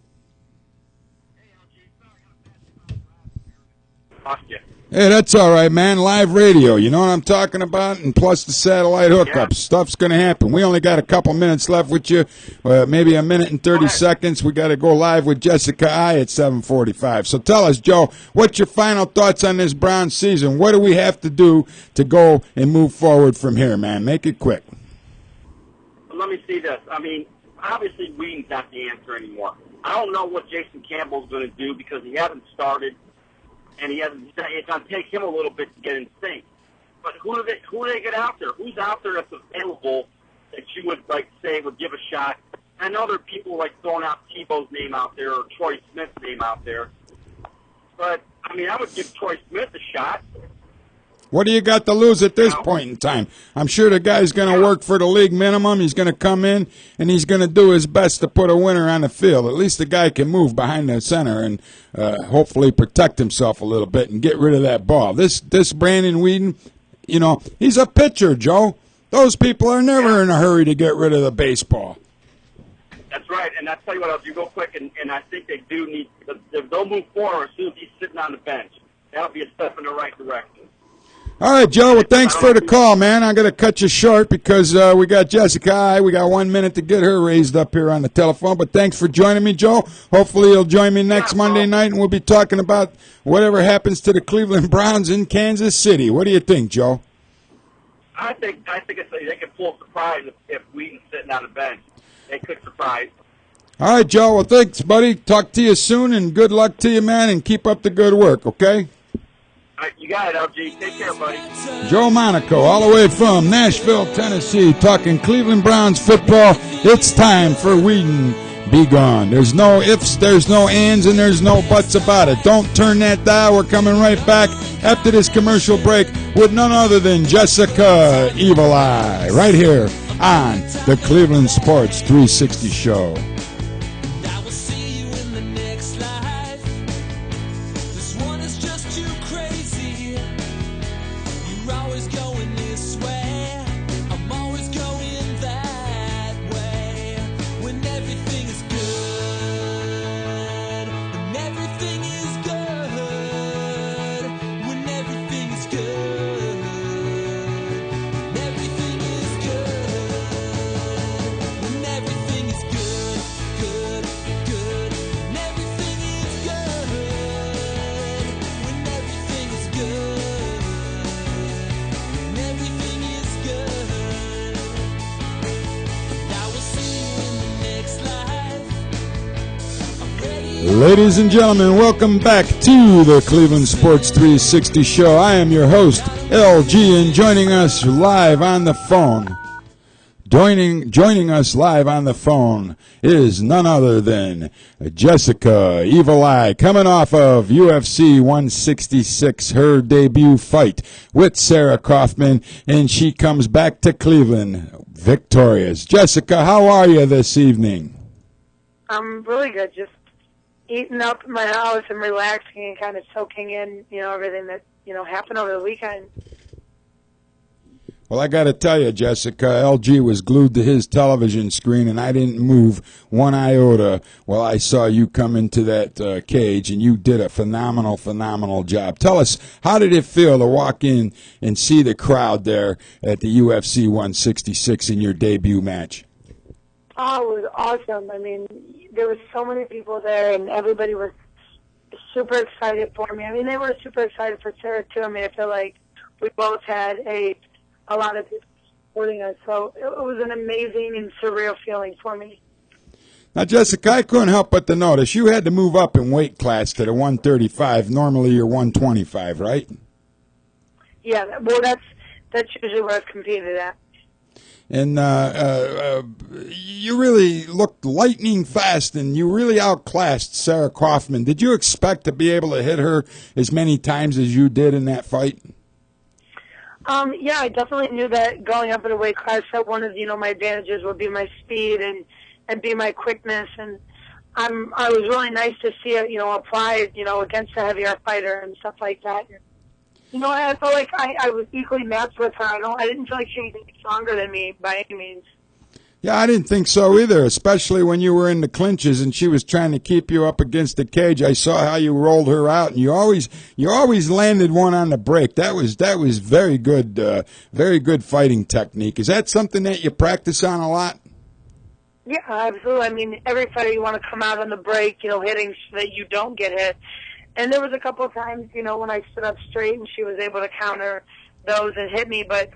Hey, that's all right, man. Live radio, you know what I'm talking about? And plus the satellite hookups. Yeah. Stuff's going to happen. We only got a couple minutes left with you, maybe a minute and 30 seconds. We got to go live with Jessica I at 7:45. So tell us, Joe, what's your final thoughts on this Browns season? What do we have to do to go and move forward from here, man? Make it quick. Let me see this. I mean, obviously Weeden's not the answer anymore. I don't know what Jason Campbell's going to do because he hasn't started. And it's going to take him a little bit to get in sync. But who do they get out there? Who's out there that's available that you would say would give a shot? I know there are people throwing out Tebow's name out there or Troy Smith's name out there. But I mean, I would give Troy Smith a shot. What do you got to lose at this point in time? I'm sure the guy's going to work for the league minimum. He's going to come in, and he's going to do his best to put a winner on the field. At least the guy can move behind the center and hopefully protect himself a little bit and get rid of that ball. This Brandon Weeden, you know, he's a pitcher, Joe. Those people are never in a hurry to get rid of the baseball. That's right, and I'll tell you what, I'll do real quick, and I think they do need – they'll move forward as soon as he's sitting on the bench. That'll be a step in the right direction. All right, Joe. Well, thanks for the call, man. I'm going to cut you short because we got Jessica. We got 1 minute to get her raised up here on the telephone. But thanks for joining me, Joe. Hopefully you'll join me next Monday night, and we'll be talking about whatever happens to the Cleveland Browns in Kansas City. What do you think, Joe? I think they could pull a surprise if Weeden's sitting on the bench. They could surprise. All right, Joe. Well, thanks, buddy. Talk to you soon, and good luck to you, man, and keep up the good work, okay? All right, you got it, LG. Take care, buddy. Joe Monaco, all the way from Nashville, Tennessee, talking Cleveland Browns football. It's time for Weeden be gone. There's no ifs, there's no ands, and there's no buts about it. Don't turn that dial. We're coming right back after this commercial break with none other than Jessica Evil Eye right here on the Cleveland Sports 360 Show. Ladies and gentlemen, welcome back to the Cleveland Sports 360 Show. I am your host, LG, and joining us live on the phone is none other than Jessica Evil Eye, coming off of UFC 166, her debut fight with Sarah Kaufman, and she comes back to Cleveland victorious. Jessica, how are you this evening? I'm really good, just eating up in my house and relaxing and kind of soaking in, everything that, happened over the weekend. Well, I got to tell you, Jessica, LG was glued to his television screen, and I didn't move one iota while I saw you come into that cage, and you did a phenomenal, phenomenal job. Tell us, how did it feel to walk in and see the crowd there at the UFC 166 in your debut match? Oh, it was awesome. I mean, there were so many people there, and everybody was super excited for me. I mean, they were super excited for Sarah, too. I mean, I feel like we both had a lot of people supporting us. So it was an amazing and surreal feeling for me. Now, Jessica, I couldn't help but to notice you had to move up in weight class to the 135. Normally you're 125, right? Yeah, well, that's usually where I've competed at. And you really looked lightning fast, and you really outclassed Sarah Kaufman. Did you expect to be able to hit her as many times as you did in that fight? Yeah, I definitely knew that going up in a weight class, that one of, my advantages would be my speed and be my quickness. And I was really nice to see it, applied, against a heavier fighter and stuff like that. I felt like I was equally matched with her. I didn't feel like she was any stronger than me by any means. Yeah, I didn't think so either, especially when you were in the clinches and she was trying to keep you up against the cage. I saw how you rolled her out, and you always landed one on the break. That was very good fighting technique. Is that something that you practice on a lot? Yeah, absolutely. I mean, every fighter you want to come out on the break, hitting so that you don't get hit. And there was a couple of times, when I stood up straight and she was able to counter those and hit me, but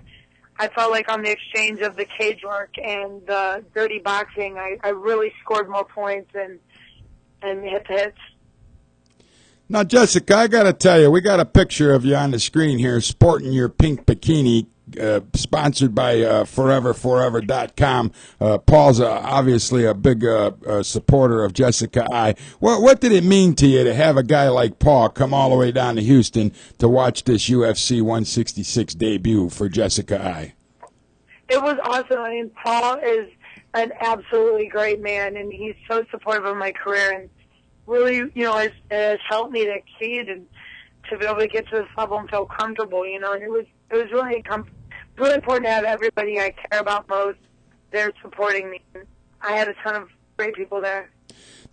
I felt like on the exchange of the cage work and the dirty boxing, I really scored more points and hit the hits. Now, Jessica, I got to tell you, we got a picture of you on the screen here sporting your pink bikini, sponsored by foreverforever.com. Paul's obviously a big supporter of Jessica I. What did it mean to you to have a guy like Paul come all the way down to Houston to watch this UFC 166 debut for Jessica I? It was awesome. I mean, Paul is an absolutely great man, and he's so supportive of my career, and really, has helped me to exceed and to be able to get to this level and feel comfortable, and it was really important to have everybody I care about most there supporting me. I had a ton of great people there.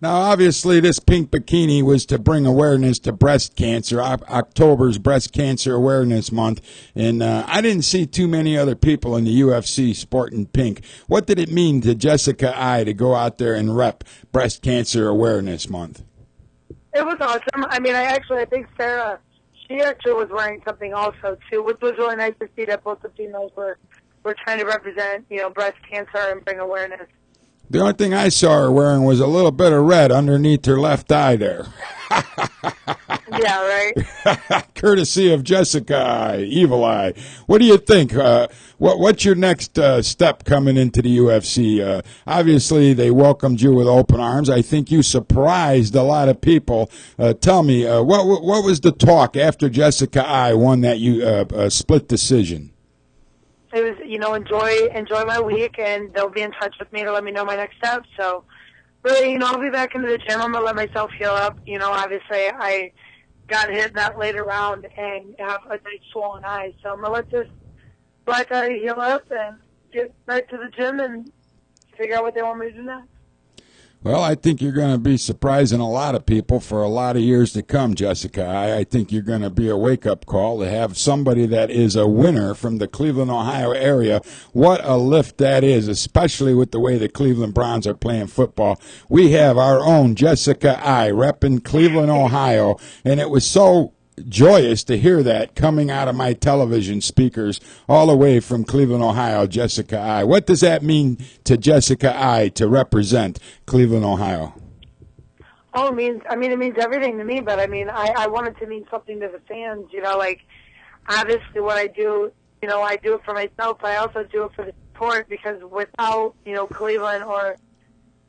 Now, obviously, this pink bikini was to bring awareness to breast cancer, October's Breast Cancer Awareness Month, and I didn't see too many other people in the UFC sporting pink. What did it mean to Jessica I to go out there and rep Breast Cancer Awareness Month? It was awesome. I mean, I think Sarah, she actually was wearing something also, too, which was really nice to see that both the females were trying to represent, breast cancer and bring awareness. The only thing I saw her wearing was a little bit of red underneath her left eye there. Yeah, right? Courtesy of Jessica I, Evil Eye. What do you think? What's your next step coming into the UFC? Obviously, they welcomed you with open arms. I think you surprised a lot of people. Tell me, what was the talk after Jessica I won that split decision? It was, enjoy my week, and they'll be in touch with me to let me know my next steps. So, really, I'll be back into the gym. I'm going to let myself heal up. Obviously, I got hit in that later round and have a nice swollen eye. So, I'm going to let that heal up and get back to the gym and figure out what they want me to do next. Well, I think you're going to be surprising a lot of people for a lot of years to come, Jessica. I think you're going to be a wake-up call to have somebody that is a winner from the Cleveland, Ohio area. What a lift that is, especially with the way the Cleveland Browns are playing football. We have our own Jessica I repping Cleveland, Ohio, and it was so joyous to hear that coming out of my television speakers all the way from Cleveland, Ohio, Jessica I. What does that mean to Jessica I to represent Cleveland, Ohio? Oh, it means everything to me, but I want it to mean something to the fans, obviously what I do, I do it for myself, but I also do it for the support, because without, Cleveland or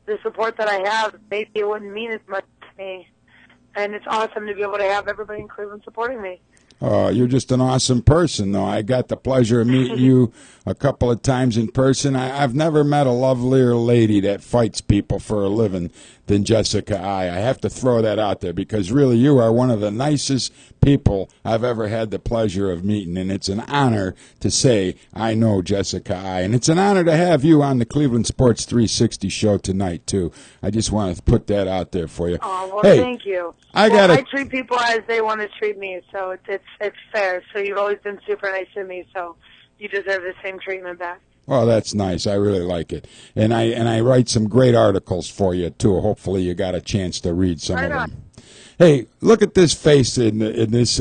the support that I have, maybe it wouldn't mean as much to me. And it's awesome to be able to have everybody in Cleveland supporting me. You're just an awesome person, though. I got the pleasure of meeting you a couple of times in person. I've never met a lovelier lady that fights people for a living than Jessica I. I have to throw that out there because really you are one of the nicest people I've ever had the pleasure of meeting, and it's an honor to say I know Jessica I. And it's an honor to have you on the Cleveland Sports 360 show tonight, too. I just want to put that out there for you. Oh, well, hey, thank you. I treat people as they want to treat me, so it's fair. So you've always been super nice to me, so you deserve the same treatment back. Well, that's nice. I really like it. And I write some great articles for you, too. Hopefully you got a chance to read some of them. Hey, look at this face in this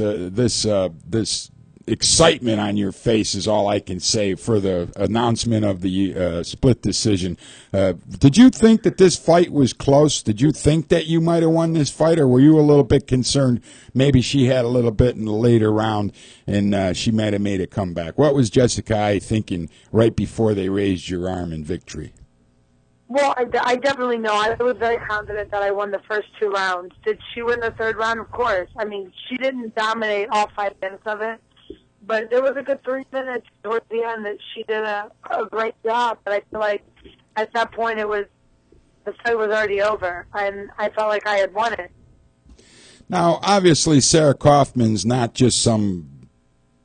excitement on your face is all I can say for the announcement of the split decision. Did you think that this fight was close? Did you think that you might have won this fight, or were you a little bit concerned maybe she had a little bit in the later round and she might have made a comeback? What was Jessica I thinking right before they raised your arm in victory? Well, I definitely know. I was very confident that I won the first 2 rounds. Did she win the third round? Of course. I mean, she didn't dominate all 5 minutes of it, but there was a good 3 minutes towards the end that she did a great job. But I feel like at that point the fight was already over, and I felt like I had won it. Now, obviously, Sarah Kaufman's not just some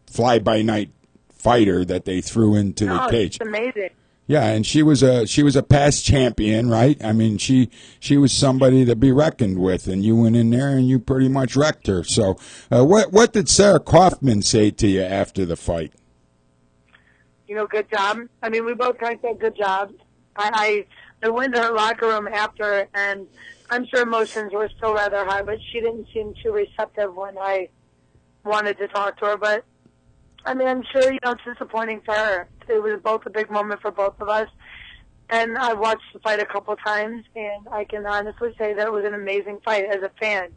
fly-by-night fighter that they threw into the cage. She's amazing. Yeah, and she was a past champion, right? I mean, she was somebody to be reckoned with, and you went in there and you pretty much wrecked her. So, what did Sarah Kaufman say to you after the fight? Good job. I mean, we both kind of said good job. I went to her locker room after, and I'm sure emotions were still rather high, but she didn't seem too receptive when I wanted to talk to her. But I mean, I'm sure, it's disappointing for her. It was both a big moment for both of us. And I watched the fight a couple times, and I can honestly say that it was an amazing fight as a fan.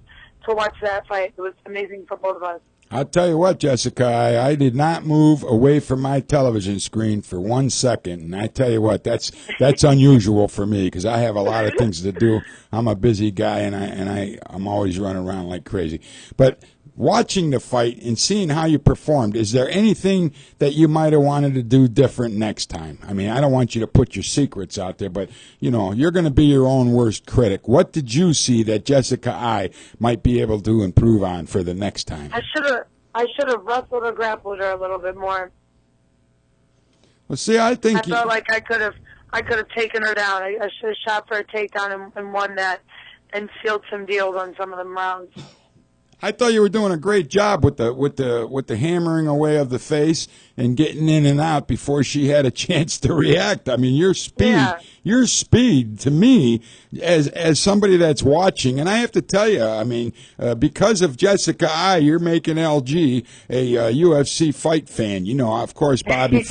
To watch that fight, it was amazing for both of us. I'll tell you what, Jessica, I did not move away from my television screen for 1 second. And I tell you what, that's unusual for me because I have a lot of things to do. I'm a busy guy, and I'm always running around like crazy. But watching the fight and seeing how you performed, is there anything that you might have wanted to do different next time? I mean, I don't want you to put your secrets out there, but, you're going to be your own worst critic. What did you see that Jessica I might be able to improve on for the next time? I should have wrestled or grappled her a little bit more. Well, see, I felt like I could have taken her down. I should have shot for a takedown and won that and sealed some deals on some of them rounds. I thought you were doing a great job with the hammering away of the face and getting in and out before she had a chance to react. I mean, your speed to me as somebody that's watching, and I have to tell you, I mean, because of Jessica I, you're making LG a UFC fight fan. Of course, Bobby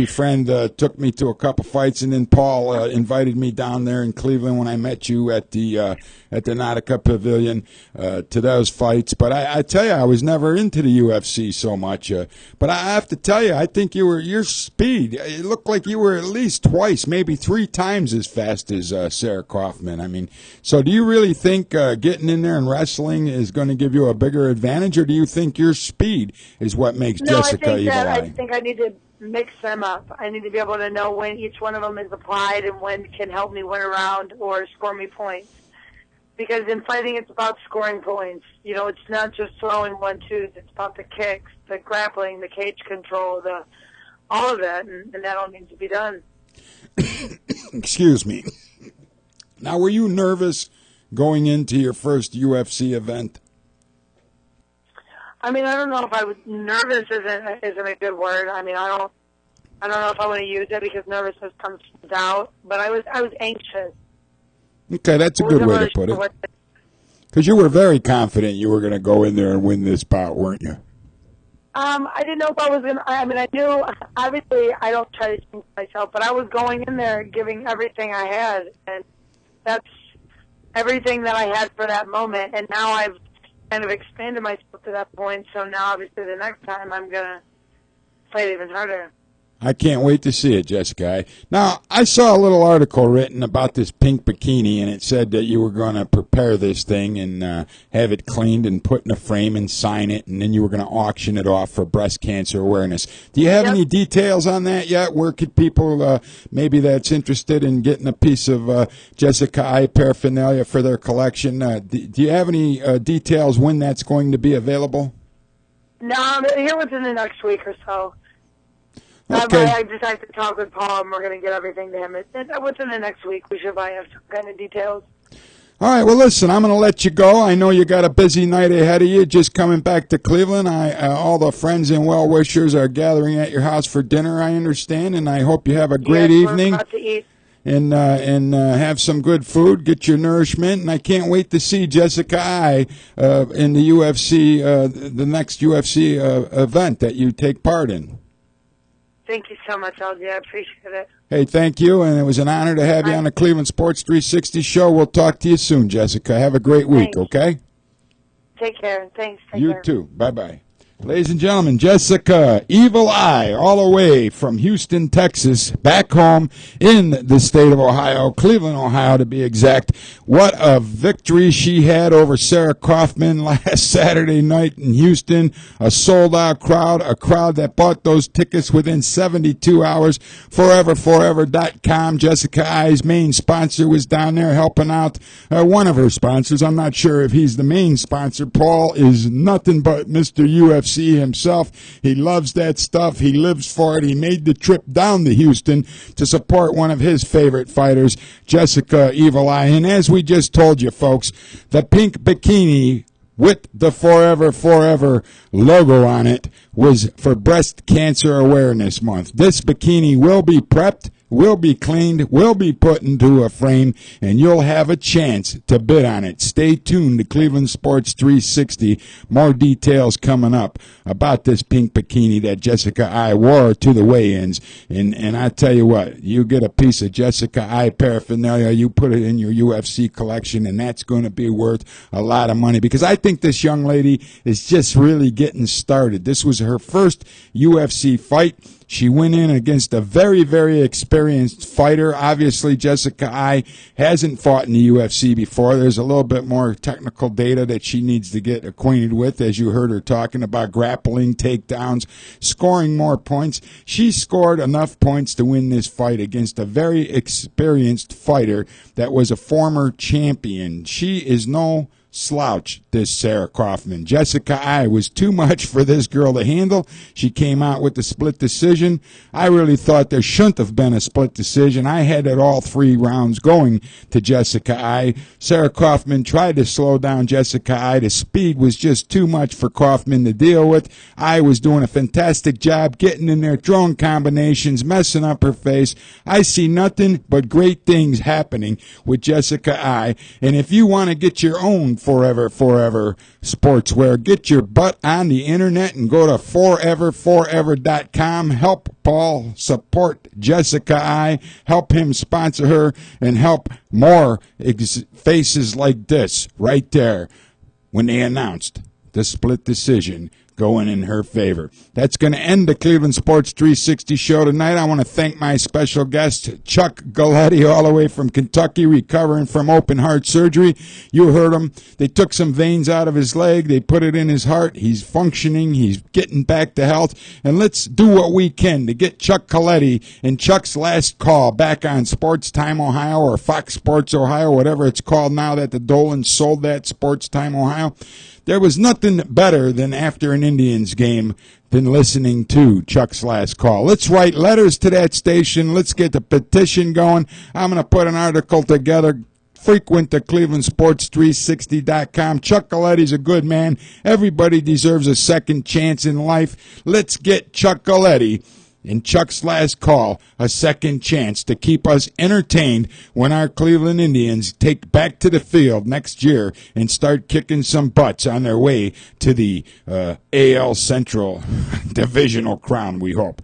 Friend took me to a couple fights, and then Paul invited me down there in Cleveland when I met you at the Nautica Pavilion to those fights. But I tell you, I was never into the UFC so much. But I have to tell you, I think your speed, it looked like you were at least twice, maybe 3 times as fast as Sarah Kaufman. I mean, so do you really think getting in there and wrestling is going to give you a bigger advantage, or do you think your speed is what makes Jessica Evil Eye? I think I need to mix them up. I need to be able to know when each one of them is applied and when can help me win a round or score me points. Because in fighting, it's about scoring points. It's not just throwing 1-2s. It's about the kicks, the grappling, the cage control, all of that, and that all needs to be done. Excuse me. Now, were you nervous going into your first UFC event? I mean, I don't know if I was nervous. Isn't a good word. I mean, I don't know if I want to use it because nervousness comes from doubt. But I was anxious. Okay, that's a good way to put it. Because you were very confident you were going to go in there and win this bout, weren't you? I didn't know if I was going to. I mean, I knew, obviously, I don't try to jinx myself, but I was going in there giving everything I had, and that's everything that I had for that moment. And now I've kind of expanded myself to that point, so now, obviously, the next time I'm going to fight even harder. I can't wait to see it, Jessica. Now, I saw a little article written about this pink bikini, and it said that you were going to prepare this thing and have it cleaned and put in a frame and sign it, and then you were going to auction it off for breast cancer awareness. Do you have any details on that yet? Where could people, maybe that's interested in getting a piece of Jessica I paraphernalia for their collection, do you have any details when that's going to be available? No, here within the next week or so. Okay. I just have to talk with Paul, and we're going to get everything to him. Within the next week, we should probably have some kind of details. All right, well, listen, I'm going to let you go. I know you got a busy night ahead of you, just coming back to Cleveland. All the friends and well-wishers are gathering at your house for dinner, I understand, and I hope you have a great evening. We're about to eat. And have some good food, get your nourishment, and I can't wait to see Jessica I in the UFC, the next UFC event that you take part in. Thank you so much, LG. I appreciate it. Hey, thank you, and it was an honor to have you on the Cleveland Sports 360 show. We'll talk to you soon, Jessica. Have a great week, okay? Take care. Thanks. You too. Bye-bye. Ladies and gentlemen, Jessica Evil Eye, all the way from Houston, Texas, back home in the state of Ohio, Cleveland, Ohio to be exact. What a victory she had over Sarah Kaufman last Saturday night in Houston. A sold-out crowd, a crowd that bought those tickets within 72 hours. ForeverForever.com, Jessica I's main sponsor, was down there helping out one of her sponsors. I'm not sure if he's the main sponsor. Paul is nothing but Mr. UFC himself. He loves that stuff. He lives for it. He made the trip down to Houston to support one of his favorite fighters, Jessica Evil Eye. And as we just told you, folks, the pink bikini with the Forever Forever logo on it was for Breast Cancer Awareness Month. This bikini will be prepped, will be cleaned, will be put into a frame, and you'll have a chance to bid on it. Stay tuned to Cleveland Sports 360. More details coming up about this pink bikini that Jessica I wore to the weigh-ins. And I tell you what, you get a piece of Jessica I paraphernalia, you put it in your UFC collection, and that's going to be worth a lot of money, because I think this young lady is just really getting started. This was her first UFC fight. She went in against a very, very experienced fighter. Obviously, Jessica I hasn't fought in the UFC before. There's a little bit more technical data that she needs to get acquainted with, as you heard her talking about grappling, takedowns, scoring more points. She scored enough points to win this fight against a very experienced fighter that was a former champion. She is no slouch, this Sarah Kaufman. Jessica I was too much for this girl to handle. She came out with the split decision. I really thought there shouldn't have been a split decision. I had it all 3 rounds going to Jessica I. Sarah Kaufman tried to slow down Jessica I. The speed was just too much for Kaufman to deal with. I was doing a fantastic job getting in there, throwing combinations, messing up her face. I see nothing but great things happening with Jessica I. And if you want to get your own Forever sportswear, get your butt on the internet and go to ForeverForever.com. Help Paul support Jessica I. Help him sponsor her and help more faces like this right there when they announced the split decision going in her favor. That's going to end the Cleveland Sports 360 show tonight. I want to thank my special guest, Chuck Galeti, all the way from Kentucky, recovering from open heart surgery. You heard him. They took some veins out of his leg. They put it in his heart. He's functioning. He's getting back to health. And let's do what we can to get Chuck Galeti and Chuck's Last Call back on Sports Time Ohio or Fox Sports Ohio, whatever it's called now that the Dolans sold that, Sports Time Ohio. There was nothing better than after an Indians game than listening to Chuck's Last Call. Let's write letters to that station. Let's get the petition going. I'm going to put an article together. Frequent the ClevelandSports360.com. Chuck Galeti's a good man. Everybody deserves a second chance in life. Let's get Chuck Galeti in Chuck's Last Call a second chance to keep us entertained when our Cleveland Indians take back to the field next year and start kicking some butts on their way to the AL Central divisional crown, we hope.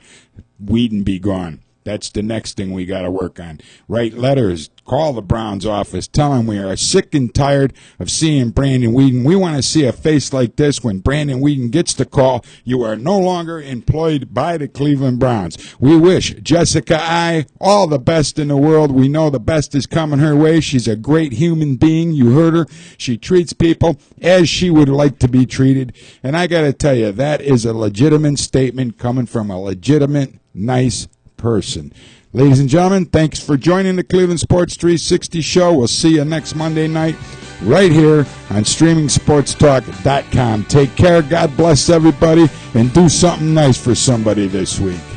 Weeden be gone. That's the next thing we got to work on. Write letters. Call the Browns office. Tell them we are sick and tired of seeing Brandon Weeden. We want to see a face like this when Brandon Weeden gets the call. You are no longer employed by the Cleveland Browns. We wish Jessica I all the best in the world. We know the best is coming her way. She's a great human being. You heard her. She treats people as she would like to be treated. And I got to tell you, that is a legitimate statement coming from a legitimate, nice person. Ladies and gentlemen, thanks for joining the Cleveland Sports 360 show. We'll see you next Monday night right here on StreamingSportsTalk.com. Take care. God bless everybody, and do something nice for somebody this week.